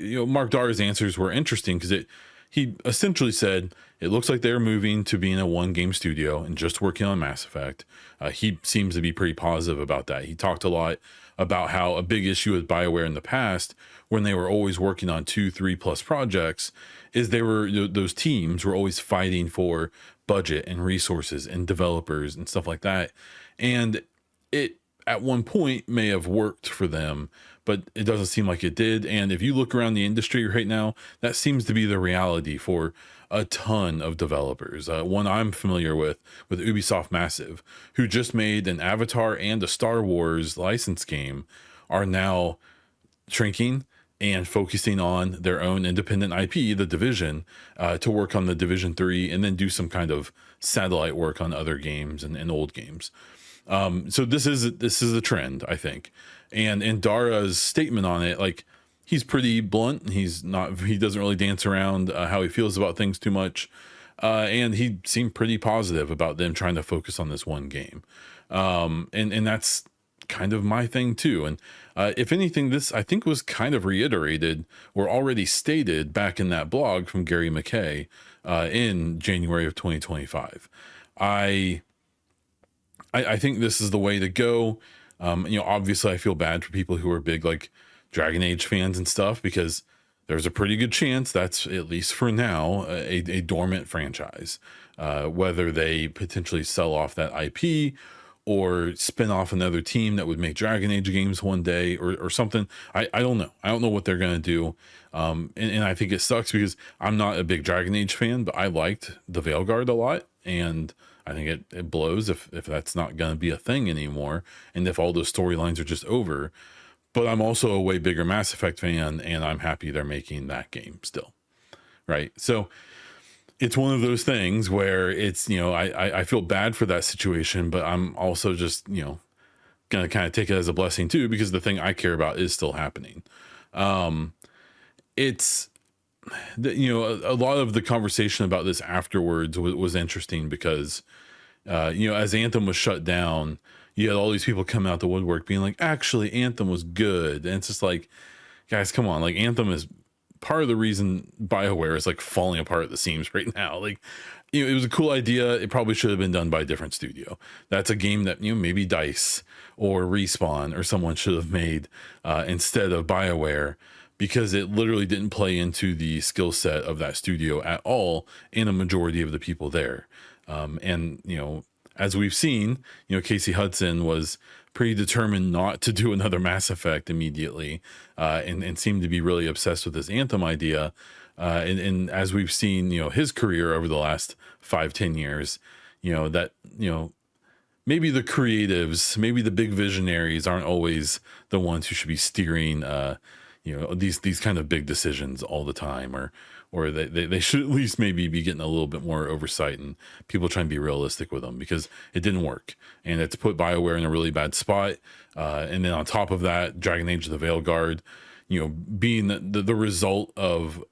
A: you know, Mark Dara's answers were interesting because he essentially said, it looks like they're moving to being a one game studio and just working on Mass Effect. He seems to be pretty positive about that. He talked a lot about how a big issue with BioWare in the past, when they were always working on 2, 3+ projects, is those teams were always fighting for budget and resources and developers and stuff like that. And it at one point may have worked for them, but it doesn't seem like it did. And if you look around the industry right now, that seems to be the reality for a ton of developers. One I'm familiar with Ubisoft Massive, who just made an Avatar and a Star Wars license game, are now shrinking and focusing on their own independent IP, The Division, to work on The Division 3 and then do some kind of satellite work on other games and old games. So this is a trend, I think. And Dara's statement on it, like, he's pretty blunt. He doesn't really dance around how he feels about things too much. And he seemed pretty positive about them trying to focus on this one game. And that's kind of my thing too. And if anything, this I think was kind of reiterated or already stated back in that blog from Gary McKay in January of 2025. I think this is the way to go. You know, obviously I feel bad for people who are big like Dragon Age fans and stuff, because there's a pretty good chance that's, at least for now, a dormant franchise. Whether they potentially sell off that IP or spin off another team that would make Dragon Age games one day, or something. I don't know. I don't know what they're going to do. And I think it sucks because I'm not a big Dragon Age fan, but I liked the Veilguard a lot. And I think it blows if that's not going to be a thing anymore. And if all those storylines are just over. But I'm also a way bigger Mass Effect fan, and I'm happy they're making that game still. Right. So it's one of those things where it's, I feel bad for that situation, but I'm also just, going to kind of take it as a blessing too, because the thing I care about is still happening. It's, a lot of the conversation about this afterwards was interesting because, as Anthem was shut down, you had all these people come out the woodwork being like, actually, Anthem was good. And it's just like, guys, come on. Like, Anthem is part of the reason BioWare is like falling apart at the seams right now. Like, it was a cool idea. It probably should have been done by a different studio. That's a game that, maybe DICE or Respawn or someone should have made instead of BioWare, because it literally didn't play into the skill set of that studio at all in a majority of the people there. And, as we've seen, Casey Hudson was pretty determined not to do another Mass Effect immediately, and seemed to be really obsessed with this Anthem idea. And as we've seen, his career over the last 5-10 years, that, maybe the creatives, maybe the big visionaries aren't always the ones who should be steering, these kind of big decisions all the time, or they should at least maybe be getting a little bit more oversight and people trying to be realistic with them, because it didn't work. And it's put BioWare in a really bad spot. And then on top of that, Dragon Age the Veilguard, being the result of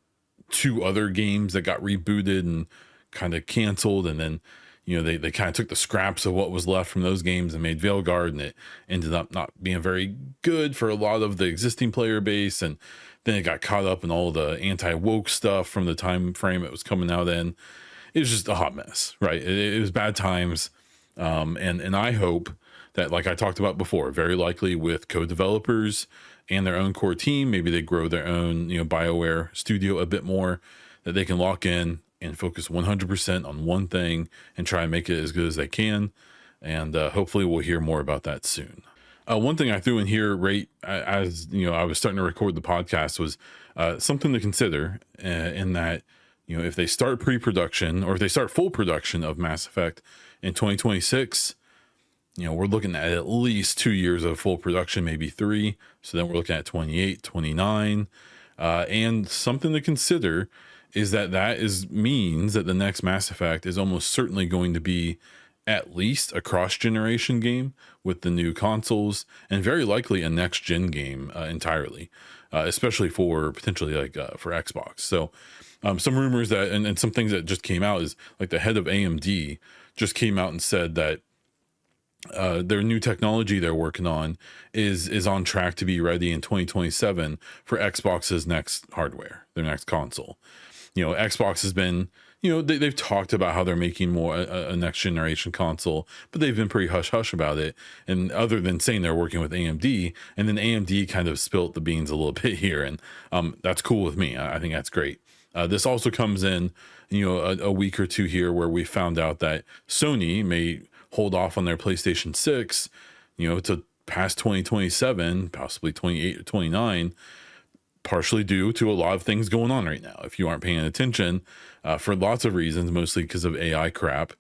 A: 2 other games that got rebooted and kind of canceled. And then, they kind of took the scraps of what was left from those games and made Veilguard, and it ended up not being very good for a lot of the existing player base. And then it got caught up in all the anti-woke stuff from the time frame it was coming out in. It was just a hot mess, right? It was bad times. And I hope that, like I talked about before, very likely with co-developers and their own core team, maybe they grow their own, BioWare studio a bit more, that they can lock in and focus 100% on one thing and try and make it as good as they can. And hopefully we'll hear more about that soon. One thing I threw in here right as I was starting to record the podcast was something to consider, in that, if they start pre-production, or if they start full production of Mass Effect in 2026, we're looking at least 2 years of full production, maybe 3. So then we're looking at 28, 29. And something to consider is that means that the next Mass Effect is almost certainly going to be at least a cross-generation game with the new consoles, and very likely a next-gen game entirely, especially for potentially for Xbox. So some rumors that, and some things that just came out is, like, the head of AMD just came out and said that their new technology they're working on is on track to be ready in 2027 for Xbox's next hardware, their next console. Xbox has been, they've talked about how they're making more a next generation console, but they've been pretty hush hush about it. And other than saying they're working with AMD, and then AMD kind of spilt the beans a little bit here, and that's cool with me. I think that's great. This also comes in, a week or two here where we found out that Sony may hold off on their PlayStation 6, to past 2027, possibly 28 or 29, partially due to a lot of things going on right now. If you aren't paying attention, for lots of reasons, mostly because of AI crap,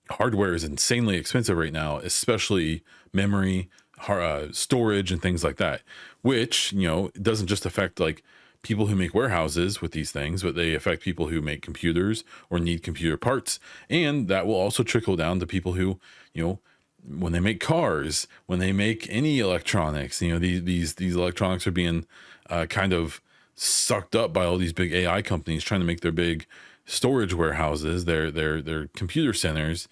A: hardware is insanely expensive right now, especially memory, storage, and things like that, which, it doesn't just affect like people who make warehouses with these things, but they affect people who make computers or need computer parts. And that will also trickle down to people who, when they make cars, when they make any electronics, these electronics are being kind of sucked up by all these big AI companies trying to make their big storage warehouses, their computer centers.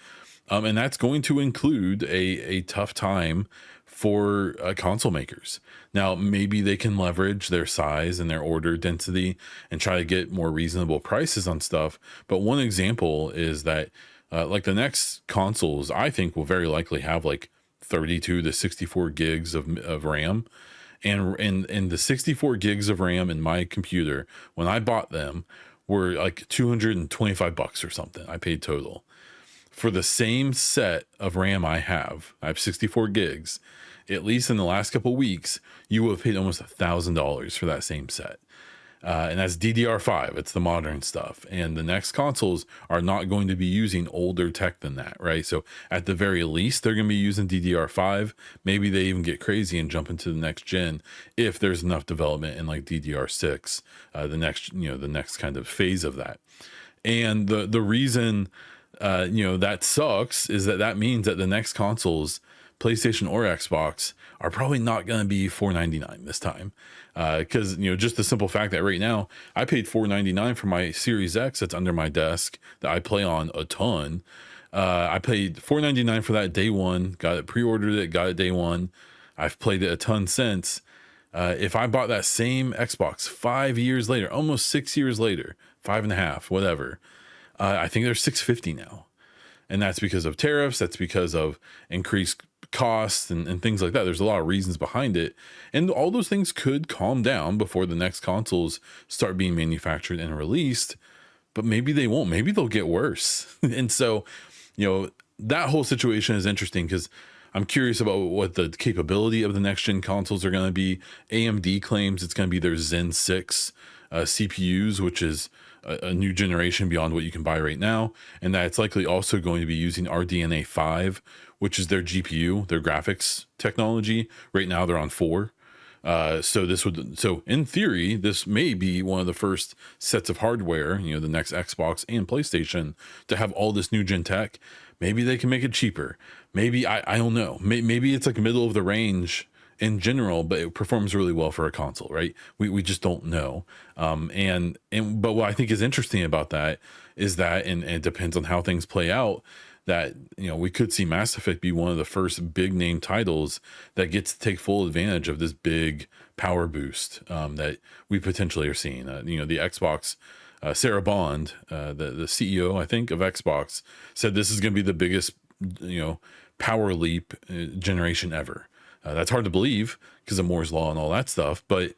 A: And that's going to include a tough time for console makers. Now, maybe they can leverage their size and their order density and try to get more reasonable prices on stuff. But one example is that like the next consoles, I think, will very likely have like 32 to 64 gigs of RAM. and the 64 gigs of RAM in my computer when I bought them were like $225 or something. I paid total for the same set of RAM I have 64 gigs. At least in the last couple of weeks, you will have paid almost $1,000 for that same set. And that's DDR5. It's the modern stuff. And the next consoles are not going to be using older tech than that, right? So at the very least, they're going to be using DDR5. Maybe they even get crazy and jump into the next gen if there's enough development in like DDR6, the next kind of phase of that. And the reason that sucks is that means that the next consoles, PlayStation or Xbox, are probably not going to be $499 this time. Because just the simple fact that right now I paid $499 for my Series X that's under my desk that I play on a ton. I paid $499 for that day one, got it, pre-ordered it, got it day one. I've played it a ton since. If I bought that same Xbox 5 years later, almost 6 years later, 5.5, whatever, I think they're $650 now. And that's because of tariffs. That's because of increased costs and things like that. There's a lot of reasons behind it. And all those things could calm down before the next consoles start being manufactured and released. But maybe they won't. Maybe they'll get worse. And so, that whole situation is interesting because I'm curious about what the capability of the next gen consoles are going to be. AMD claims it's going to be their Zen 6 CPUs, which is a new generation beyond what you can buy right now, and that it's likely also going to be using RDNA 5, which is their GPU, their graphics technology. Right now they're on 4. So in theory, this may be one of the first sets of hardware, the next Xbox and PlayStation, to have all this new gen tech. Maybe they can make it cheaper. Maybe I don't know. Maybe it's like middle of the range in general, but it performs really well for a console, right? We just don't know. But what I think is interesting about that is that, and it depends on how things play out, that we could see Mass Effect be one of the first big name titles that gets to take full advantage of this big power boost that we potentially are seeing. The Xbox, Sarah Bond, the CEO, I think, of Xbox, said this is going to be the biggest power leap generation ever. That's hard to believe because of Moore's law and all that stuff, but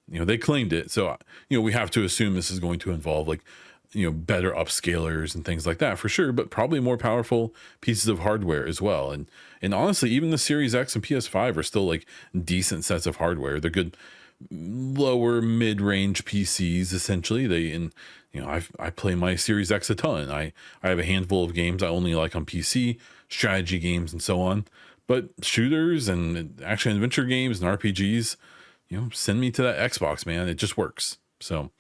A: they claimed it. So we have to assume this is going to involve better upscalers and things like that for sure, but probably more powerful pieces of hardware as well. And honestly, even the Series X and PS5 are still like decent sets of hardware. They're good lower mid-range PCs essentially. I play my Series X a ton. I have a handful of games I only like on PC, strategy games and so on. But shooters and action adventure games and RPGs, send me to that Xbox, man. It just works. So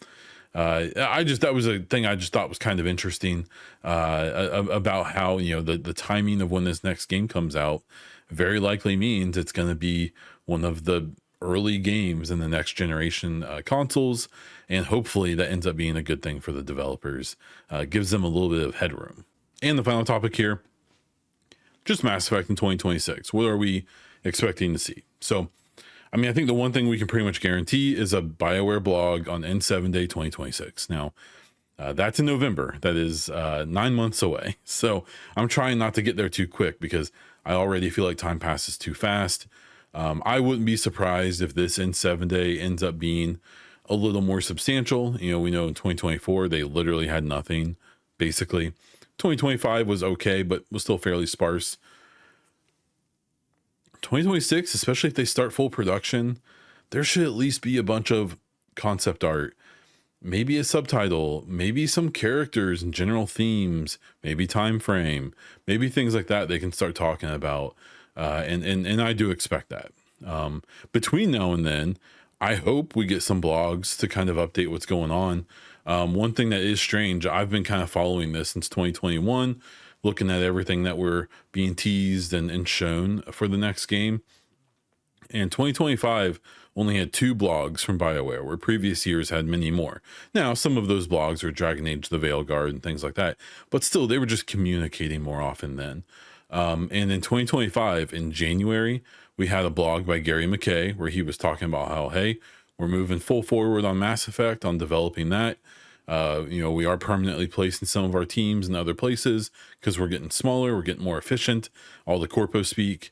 A: that was a thing I just thought was kind of interesting about how the timing of when this next game comes out very likely means it's going to be one of the early games in the next generation consoles, and hopefully that ends up being a good thing for the developers. Gives them a little bit of headroom. And the final topic here, just Mass Effect in 2026. What are we expecting to see? So, I think the one thing we can pretty much guarantee is a BioWare blog on N7 Day 2026. Now, that's in November. That is 9 months away. So I'm trying not to get there too quick because I already feel like time passes too fast. I wouldn't be surprised if this N7 Day ends up being a little more substantial. We know in 2024, they literally had nothing, basically. 2025 was okay, but was still fairly sparse. 2026, especially if they start full production, there should at least be a bunch of concept art, maybe a subtitle, maybe some characters and general themes, maybe time frame, maybe things like that they can start talking about. And I do expect that. Between now and then, I hope we get some blogs to kind of update what's going on. One thing that is strange, I've been kind of following this since 2021, looking at everything that we're being teased and shown for the next game. And 2025 only had 2 blogs from BioWare, where previous years had many more. Now, some of those blogs are Dragon Age, the Veilguard, and things like that, but still, they were just communicating more often then. And in 2025, in January, we had a blog by Gary McKay where he was talking about how, hey, we're moving full forward on Mass Effect, on developing that. We are permanently placing some of our teams in other places because we're getting smaller, we're getting more efficient, all the corpo speak.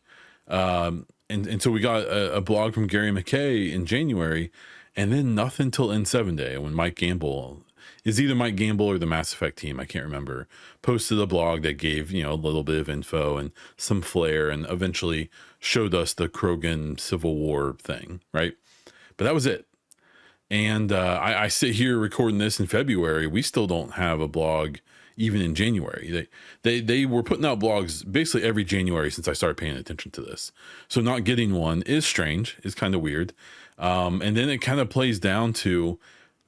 A: and so we got a blog from Gary McKay in January, and then nothing till N7 Day when Mike Gamble, is either Mike Gamble or the Mass Effect team, I can't remember, posted a blog that gave, a little bit of info and some flair, and eventually showed us the Krogan Civil War thing, right? But that was it. And I sit here recording this in February. We still don't have a blog even in January. They were putting out blogs basically every January since I started paying attention to this. So not getting one is strange. It's kind of weird. And then it kind of plays down to,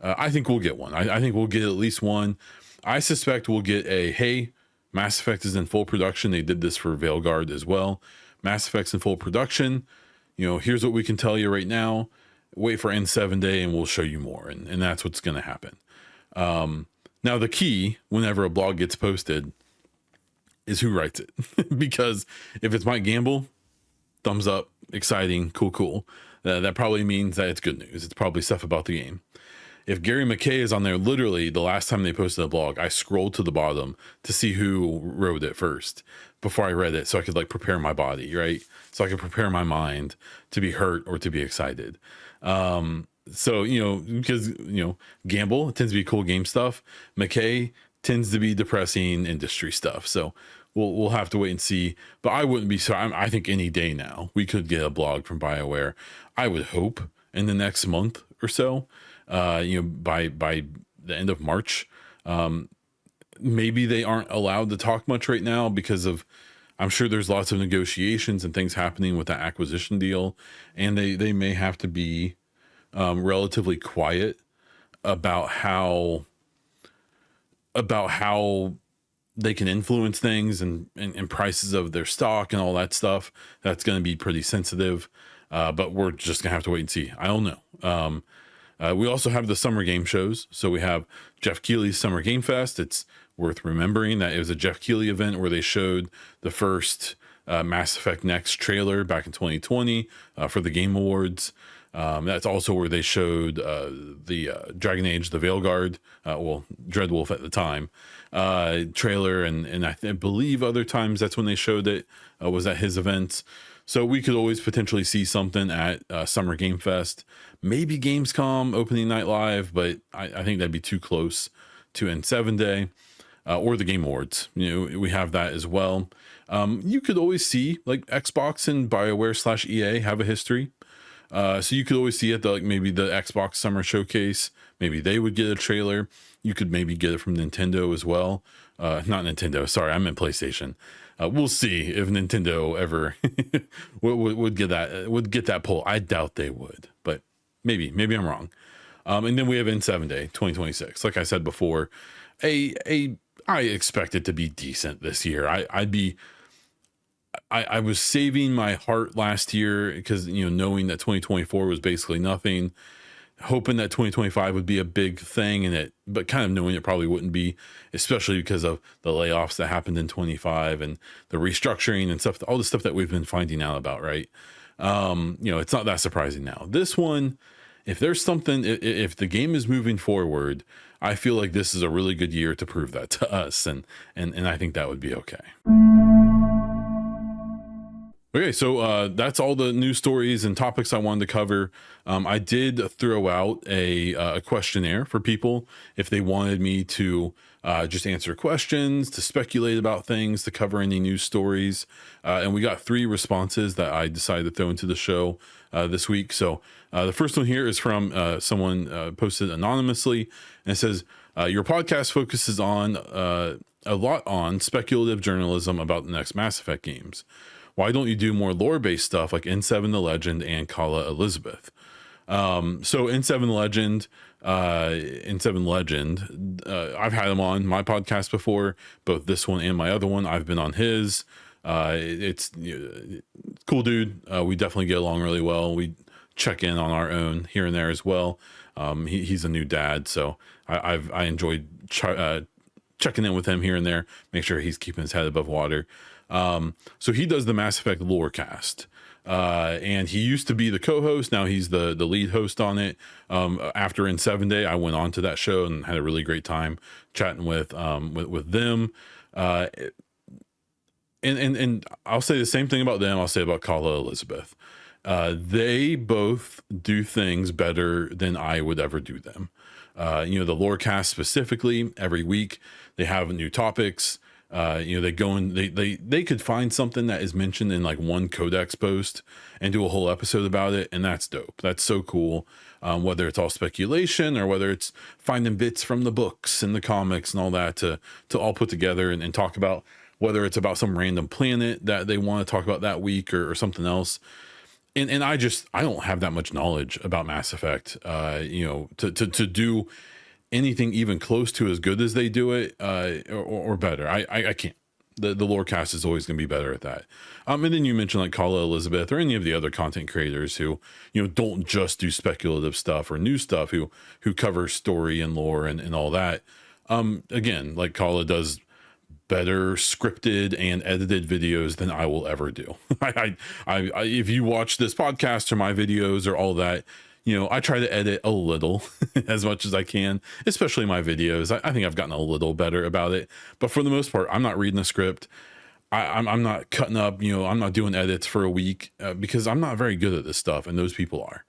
A: I think we'll get one. I think we'll get at least one. I suspect we'll get a, hey, Mass Effect is in full production. They did this for Veilguard as well. Mass Effect's in full production. Here's what we can tell you right now. Wait for N7 Day and we'll show you more. And that's what's going to happen. Now, the key, whenever a blog gets posted, is who writes it. Because if it's Mike Gamble, thumbs up, exciting, cool. That probably means that it's good news. It's probably stuff about the game. If Gary McKay is on there, literally the last time they posted a blog, I scrolled to the bottom to see who wrote it first before I read it, so I could prepare my body, right? So I could prepare my mind to be hurt or to be excited. So, because, Gamble tends to be cool game stuff. McKay tends to be depressing industry stuff. So we'll have to wait and see, but I wouldn't be sorry. I think any day now we could get a blog from BioWare. I would hope in the next month or so, by the end of March. Maybe they aren't allowed to talk much right now because of, I'm sure there's lots of negotiations and things happening with that acquisition deal. And they may have to be, relatively quiet about how they can influence things and prices of their stock and all that stuff. That's going to be pretty sensitive. But we're just gonna have to wait and see. I don't know. We also have the summer game shows. So we have Jeff Keighley's Summer Game Fest. It's worth remembering that it was a Jeff Keighley event where they showed the first Mass Effect Next trailer back in 2020 for the Game Awards. That's also where they showed the Dragon Age, the Veilguard, Dreadwolf at the time, trailer. And I believe other times that's when they showed it, was at his events. So we could always potentially see something at Summer Game Fest, maybe Gamescom opening night live, but I think that'd be too close to N7 Day, or the Game Awards. We have that as well. You could always see Xbox and BioWare / EA have a history. So you could always see it, maybe the Xbox Summer Showcase, maybe they would get a trailer. You could maybe get it from Nintendo as well. Not Nintendo, sorry, I meant PlayStation. We'll see if Nintendo ever would get that pull. I doubt they would, but maybe I'm wrong. And then we have N7 Day 2026. Like I said before, I expect it to be decent this year. I was saving my heart last year because, knowing that 2024 was basically nothing, hoping that 2025 would be a big thing but kind of knowing it probably wouldn't be, especially because of the layoffs that happened in 25 and the restructuring and stuff, all the stuff that we've been finding out about, right? It's not that surprising now. This one, if there's something, if the game is moving forward, I feel like this is a really good year to prove that to us. And I think that would be okay. Okay, so that's all the news stories and topics I wanted to cover. I did throw out a questionnaire for people if they wanted me to just answer questions, to speculate about things, to cover any news stories. And we got 3 responses that I decided to throw into the show this week. So the first one here is from someone posted anonymously, and it says, your podcast focuses on a lot on speculative journalism about the next Mass Effect games. Why don't you do more lore-based stuff like N7 the Legend and Kala Elizabeth? So N7 Legend, I've had him on my podcast before, both this one and my other one. I've been on his. It's cool dude. We definitely get along really well. We check in on our own here and there as well. He's a new dad, so I enjoyed checking in with him here and there, make sure he's keeping his head above water. So he does the Mass Effect Lorecast, and he used to be the co-host. Now he's the lead host on it. After N7 Day, I went on to that show and had a really great time chatting with them. and I'll say the same thing about them. I'll say about Kala Elizabeth. They both do things better than I would ever do them. The Lorecast specifically, every week they have new topics. They go and they could find something that is mentioned in like one codex post and do a whole episode about it, and that's dope. That's so cool. Whether it's all speculation or whether it's finding bits from the books and the comics and all that to all put together and talk about, whether it's about some random planet that they want to talk about that week or something else. And I don't have that much knowledge about Mass Effect, to do anything even close to as good as they do it, or better. I can't. The Lorecast is always going to be better at that. And then you mentioned like Kala Elizabeth or any of the other content creators who, don't just do speculative stuff or new stuff, who cover story and lore and all that. Again, like Kala does better scripted and edited videos than I will ever do. I if you watch this podcast or my videos or all that, I try to edit a little as much as I can, especially my videos. I think I've gotten a little better about it, but for the most part, I'm not reading the script. I'm not cutting up, I'm not doing edits for a week because I'm not very good at this stuff, and those people are.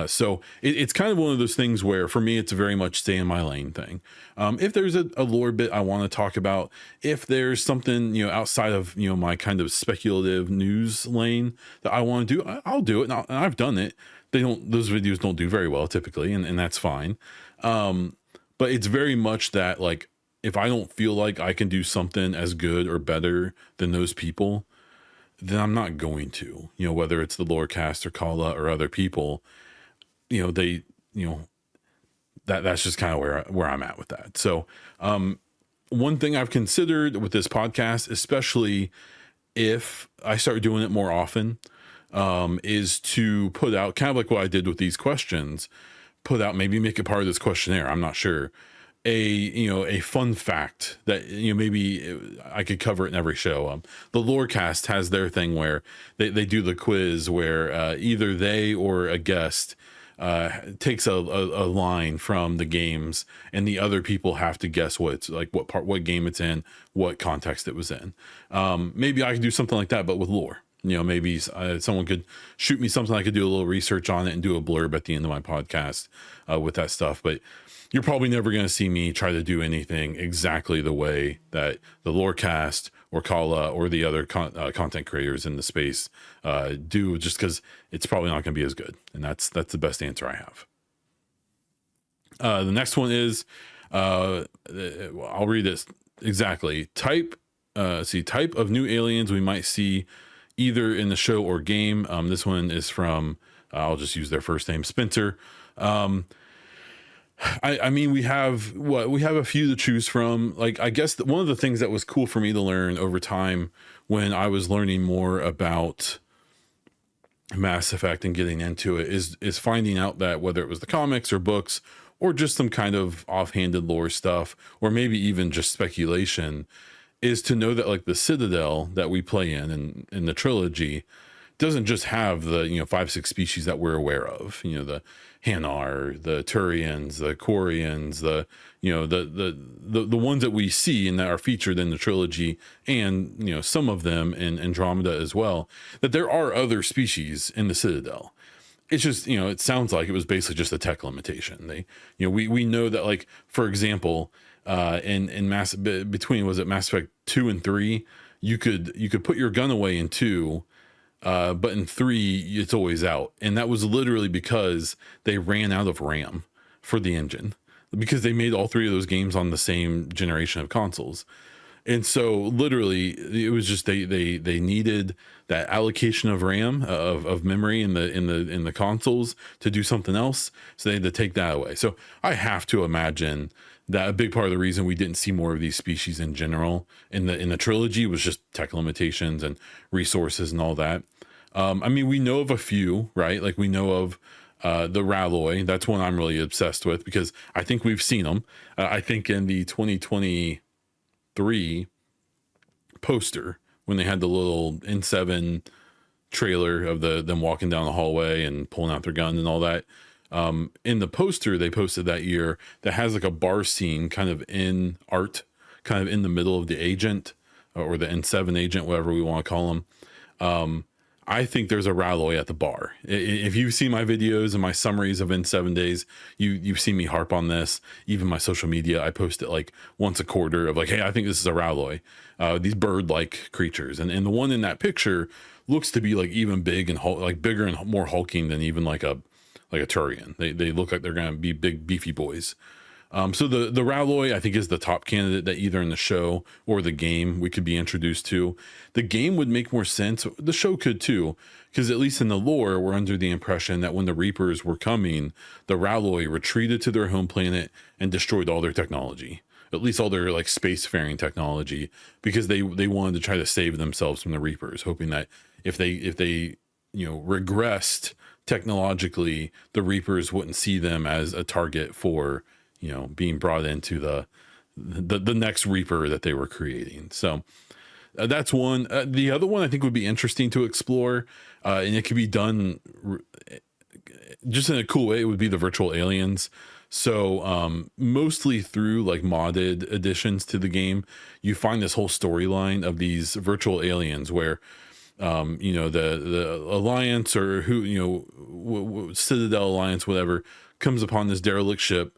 A: So it's kind of one of those things where for me, it's very much stay in my lane thing. If there's a lore bit I want to talk about, if there's something, outside of, my kind of speculative news lane that I want to do, I'll do it. And I've done it. Those videos don't do very well typically. And that's fine. But it's very much that like, if I don't feel like I can do something as good or better than those people, then I'm not going to, whether it's the Lorecast or Kala or other people, that's just kind of where I'm at with that. So, one thing I've considered with this podcast, especially if I start doing it more often, is to put out kind of like what I did with these questions, maybe make it part of this questionnaire. I'm not sure. A fun fact that, maybe I could cover it in every show. The Lorecast has their thing where they do the quiz where, either they or a guest, takes a line from the games and the other people have to guess what it's like, what game it's in, what context it was in. Maybe I could do something like that, but with lore. Maybe someone could shoot me something. I could do a little research on it and do a blurb at the end of my podcast with that stuff. But you're probably never going to see me try to do anything exactly the way that the Lorecast or Kala or the other content creators in the space do, just because it's probably not going to be as good. And that's the best answer I have. The next one is, I'll read this exactly. Type of new aliens we might see either in the show or game. This one is from, I'll just use their first name, Spencer. I mean, we have a few to choose from. Like, I guess one of the things that was cool for me to learn over time when I was learning more about Mass Effect and getting into it is finding out that whether it was the comics or books or just some kind of offhanded lore stuff, or maybe even just speculation, is to know that like the Citadel that we play in the trilogy doesn't just have the 5-6 species that we're aware of, the Hanar, the Turians, the Quarians, the ones that we see and that are featured in the trilogy, and some of them in Andromeda as well, that there are other species in the Citadel. It's just, it sounds like it was basically just a tech limitation. We know that, like, for example, between, was it Mass Effect 2 and 3, you could put your gun away in 2, but in 3 it's always out, and that was literally because they ran out of RAM for the engine, because they made all 3 of those games on the same generation of consoles. And so literally it was just they needed that allocation of RAM, of memory in the consoles to do something else, so they had to take that away. So I have to imagine that a big part of the reason we didn't see more of these species in general in the trilogy was just tech limitations and resources and all that. I mean, we know of a few, right? Like, we know of the Ralloy. That's one I'm really obsessed with because I think we've seen them. I think in the 2023 poster, when they had the little N7 trailer of them walking down the hallway and pulling out their gun and all that. In the poster they posted that year, that has like a bar scene kind of in art, kind of in the middle of the agent or the N7 agent, whatever we want to call him. I think there's a Ralloy at the bar. If you've seen my videos and my summaries of N7 days, you've seen me harp on this. Even my social media, I post it like once a quarter of like, hey, I think this is a Ralloy. These bird-like creatures, and the one in that picture looks to be like even big and like bigger and more hulking than even like a Turian. They look like they're gonna be big beefy boys. So the Ralloy, I think, is the top candidate that either in the show or the game we could be introduced to. The game would make more sense. The show could too, because at least in the lore, we're under the impression that when the Reapers were coming, the Ralloy retreated to their home planet and destroyed all their technology, at least all their like spacefaring technology, because they wanted to try to save themselves from the Reapers, hoping that if they regressed technologically, the Reapers wouldn't see them as a target for being brought into the next Reaper that they were creating. So that's one. The other one I think would be interesting to explore, and it could be done just in a cool way. It would be the virtual aliens. So mostly through like modded additions to the game, you find this whole storyline of these virtual aliens where the Alliance, or Citadel Alliance, whatever, comes upon this derelict ship,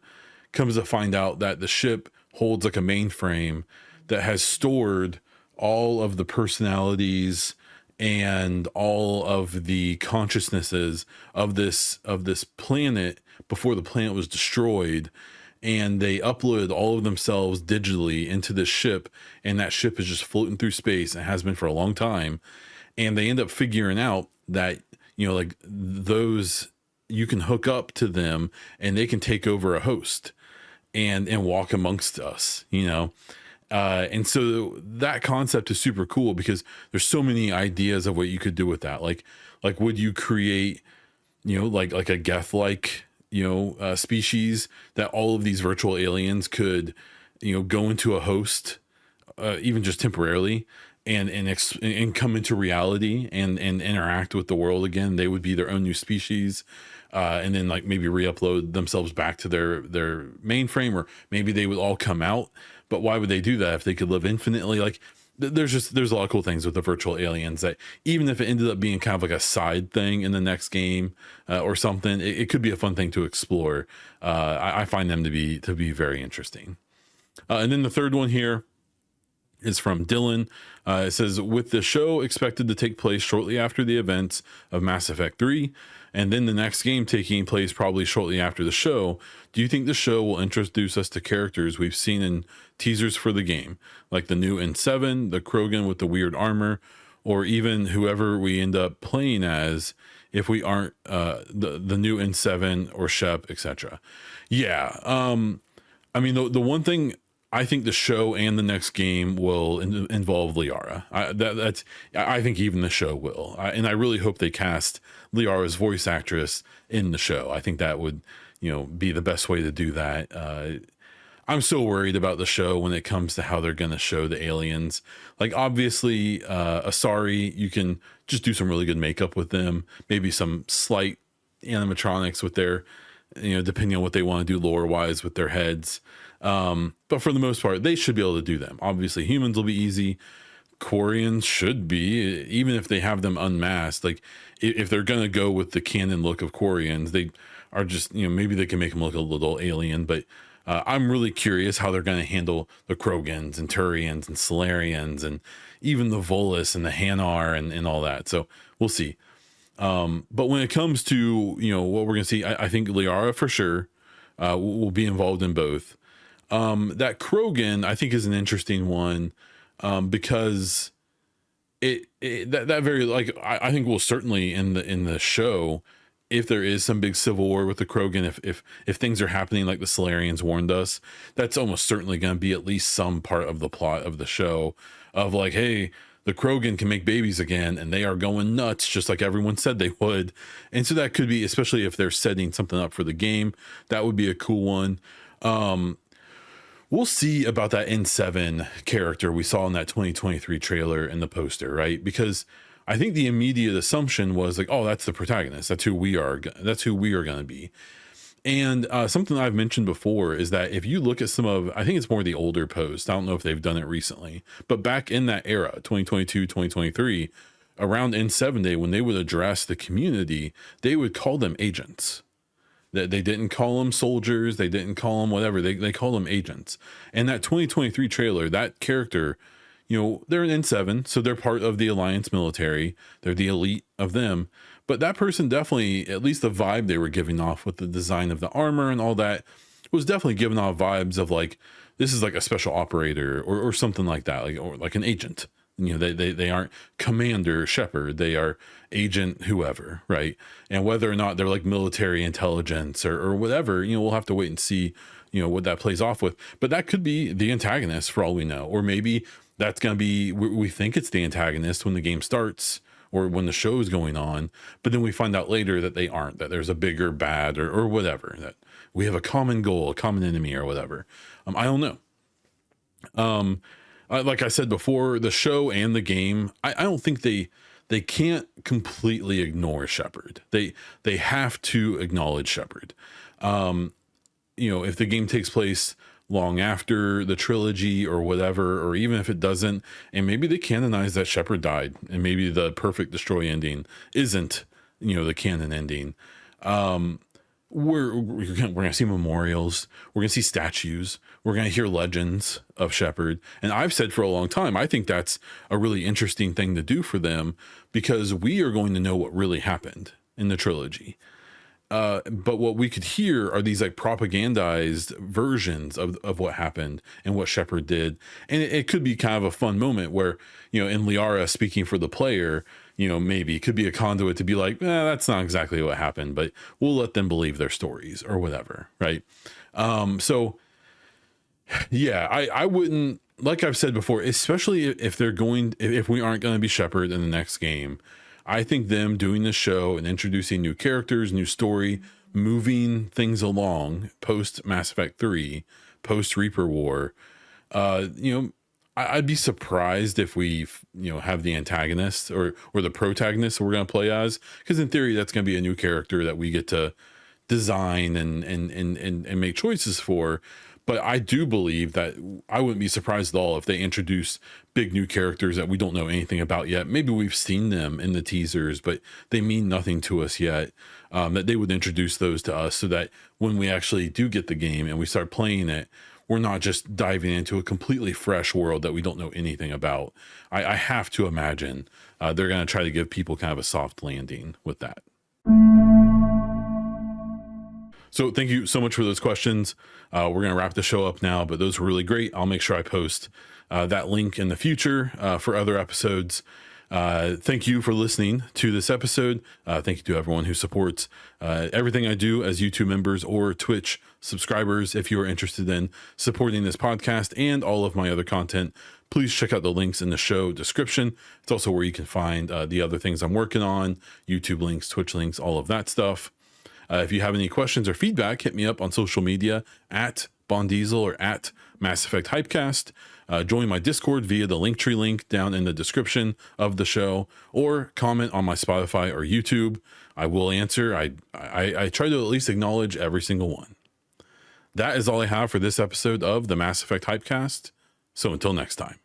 A: comes to find out that the ship holds like a mainframe that has stored all of the personalities and all of the consciousnesses of this planet before the planet was destroyed, and they uploaded all of themselves digitally into this ship, and that ship is just floating through space and has been for a long time. And they end up figuring out that like those, you can hook up to them and they can take over a host and walk amongst us, and so that concept is super cool because there's so many ideas of what you could do with that. Like would you create, like a Geth-like, species that all of these virtual aliens could, go into a host, even just temporarily, and come into reality and interact with the world again. They would be their own new species. And then like maybe re-upload themselves back to their mainframe, or maybe they would all come out. But why would they do that if they could live infinitely? Like there's a lot of cool things with the virtual aliens that even if it ended up being kind of like a side thing in the next game or something, it could be a fun thing to explore. I find them to be very interesting. And then the third one here is from Dylan. It says, with the show expected to take place shortly after the events of Mass Effect 3, and then the next game taking place probably shortly after the show, do you think the show will introduce us to characters we've seen in teasers for the game, like the new N7, the Krogan with the weird armor, or even whoever we end up playing as if we aren't the new N7 or Shep, etc.? Yeah. I mean, the one thing, I think the show and the next game will involve Liara. I think even the show will, and I really hope they cast Liara's voice actress in the show. I think that would, be the best way to do that. I'm so worried about the show when it comes to how they're going to show the aliens. Like obviously, Asari, you can just do some really good makeup with them, maybe some slight animatronics with their, depending on what they want to do lore wise with their heads. But for the most part, they should be able to do them. Obviously, humans will be easy. Quarians should be, even if they have them unmasked. Like if they're going to go with the canon look of Quarians, they are just, maybe they can make them look a little alien, but I'm really curious how they're going to handle the Krogans and Turians and Solarians and even the Volus and the Hanar and all that. So we'll see. But when it comes to, what we're going to see, I think Liara for sure will be involved in both. That Krogan, I think, is an interesting one because that very, like, I think will certainly in the show, if there is some big civil war with the Krogan, if things are happening like the Solarians warned us, that's almost certainly going to be at least some part of the plot of the show of like, hey, the Krogan can make babies again and they are going nuts just like everyone said they would. And so that could be, especially if they're setting something up for the game, that would be a cool one. We'll see about that N7 character we saw in that 2023 trailer and the poster, right? Because I think the immediate assumption was like, oh, that's the protagonist. That's who we are. That's who we are going to be. And something I've mentioned before is that if you look at some of, I think it's more the older posts, I don't know if they've done it recently, but back in that era, 2022, 2023, around N7 Day, when they would address the community, they would call them agents. That they didn't call them soldiers, they didn't call them whatever, they call them agents. And that 2023 trailer, that character, they're an N7, so they're part of the Alliance military, they're the elite of them. But that person definitely, at least the vibe they were giving off with the design of the armor and all that, was definitely giving off vibes of like, this is like a special operator or something like that, or like an agent. They aren't Commander Shepard, they are Agent whoever, right? And whether or not they're like military intelligence or whatever, we'll have to wait and see, what that plays off with. But that could be the antagonist for all we know, or maybe that's going to be, we think it's the antagonist when the game starts or when the show is going on, but then we find out later that they aren't, that there's a bigger bad or whatever, that we have a common goal, a common enemy or whatever. I don't know. Like I said before, the show and the game, I don't think they can't completely ignore Shepard. They have to acknowledge Shepard. If the game takes place long after the trilogy or whatever, or even if it doesn't, and maybe they canonize that Shepard died, and maybe the perfect destroy ending isn't, the canon ending. We're going to see memorials. We're going to see statues. We're going to hear legends of Shepard. And I've said for a long time, I think that's a really interesting thing to do for them, because we are going to know what really happened in the trilogy. But what we could hear are these like propagandized versions of what happened and what Shepard did. And it could be kind of a fun moment where, in Liara speaking for the player, maybe it could be a conduit to be like, that's not exactly what happened, but we'll let them believe their stories or whatever. Right. So yeah, I wouldn't, like I've said before, especially if we aren't going to be Shepard in the next game, I think them doing the show and introducing new characters, new story, moving things along post Mass Effect 3, post Reaper War, I'd be surprised if we, have the antagonist or the protagonist we're going to play as, because in theory, that's going to be a new character that we get to design and make choices for. But I do believe that I wouldn't be surprised at all if they introduce big new characters that we don't know anything about yet. Maybe we've seen them in the teasers, but they mean nothing to us yet. That they would introduce those to us so that when we actually do get the game and we start playing it, we're not just diving into a completely fresh world that we don't know anything about. I have to imagine they're going to try to give people kind of a soft landing with that. So thank you so much for those questions. We're going to wrap the show up now, but those were really great. I'll make sure I post that link in the future for other episodes. Thank you for listening to this episode. Thank you to everyone who supports everything I do as YouTube members or Twitch subscribers. If you are interested in supporting this podcast and all of my other content, please check out the links in the show description. It's also where you can find the other things I'm working on, YouTube links, Twitch links, all of that stuff. If you have any questions or feedback, hit me up on social media at Bondiesel or at Mass Effect HYPEcast. Join my Discord via the Linktree link down in the description of the show, or comment on my Spotify or YouTube. I will answer. I try to at least acknowledge every single one. That is all I have for this episode of the Mass Effect HYPEcast. So until next time.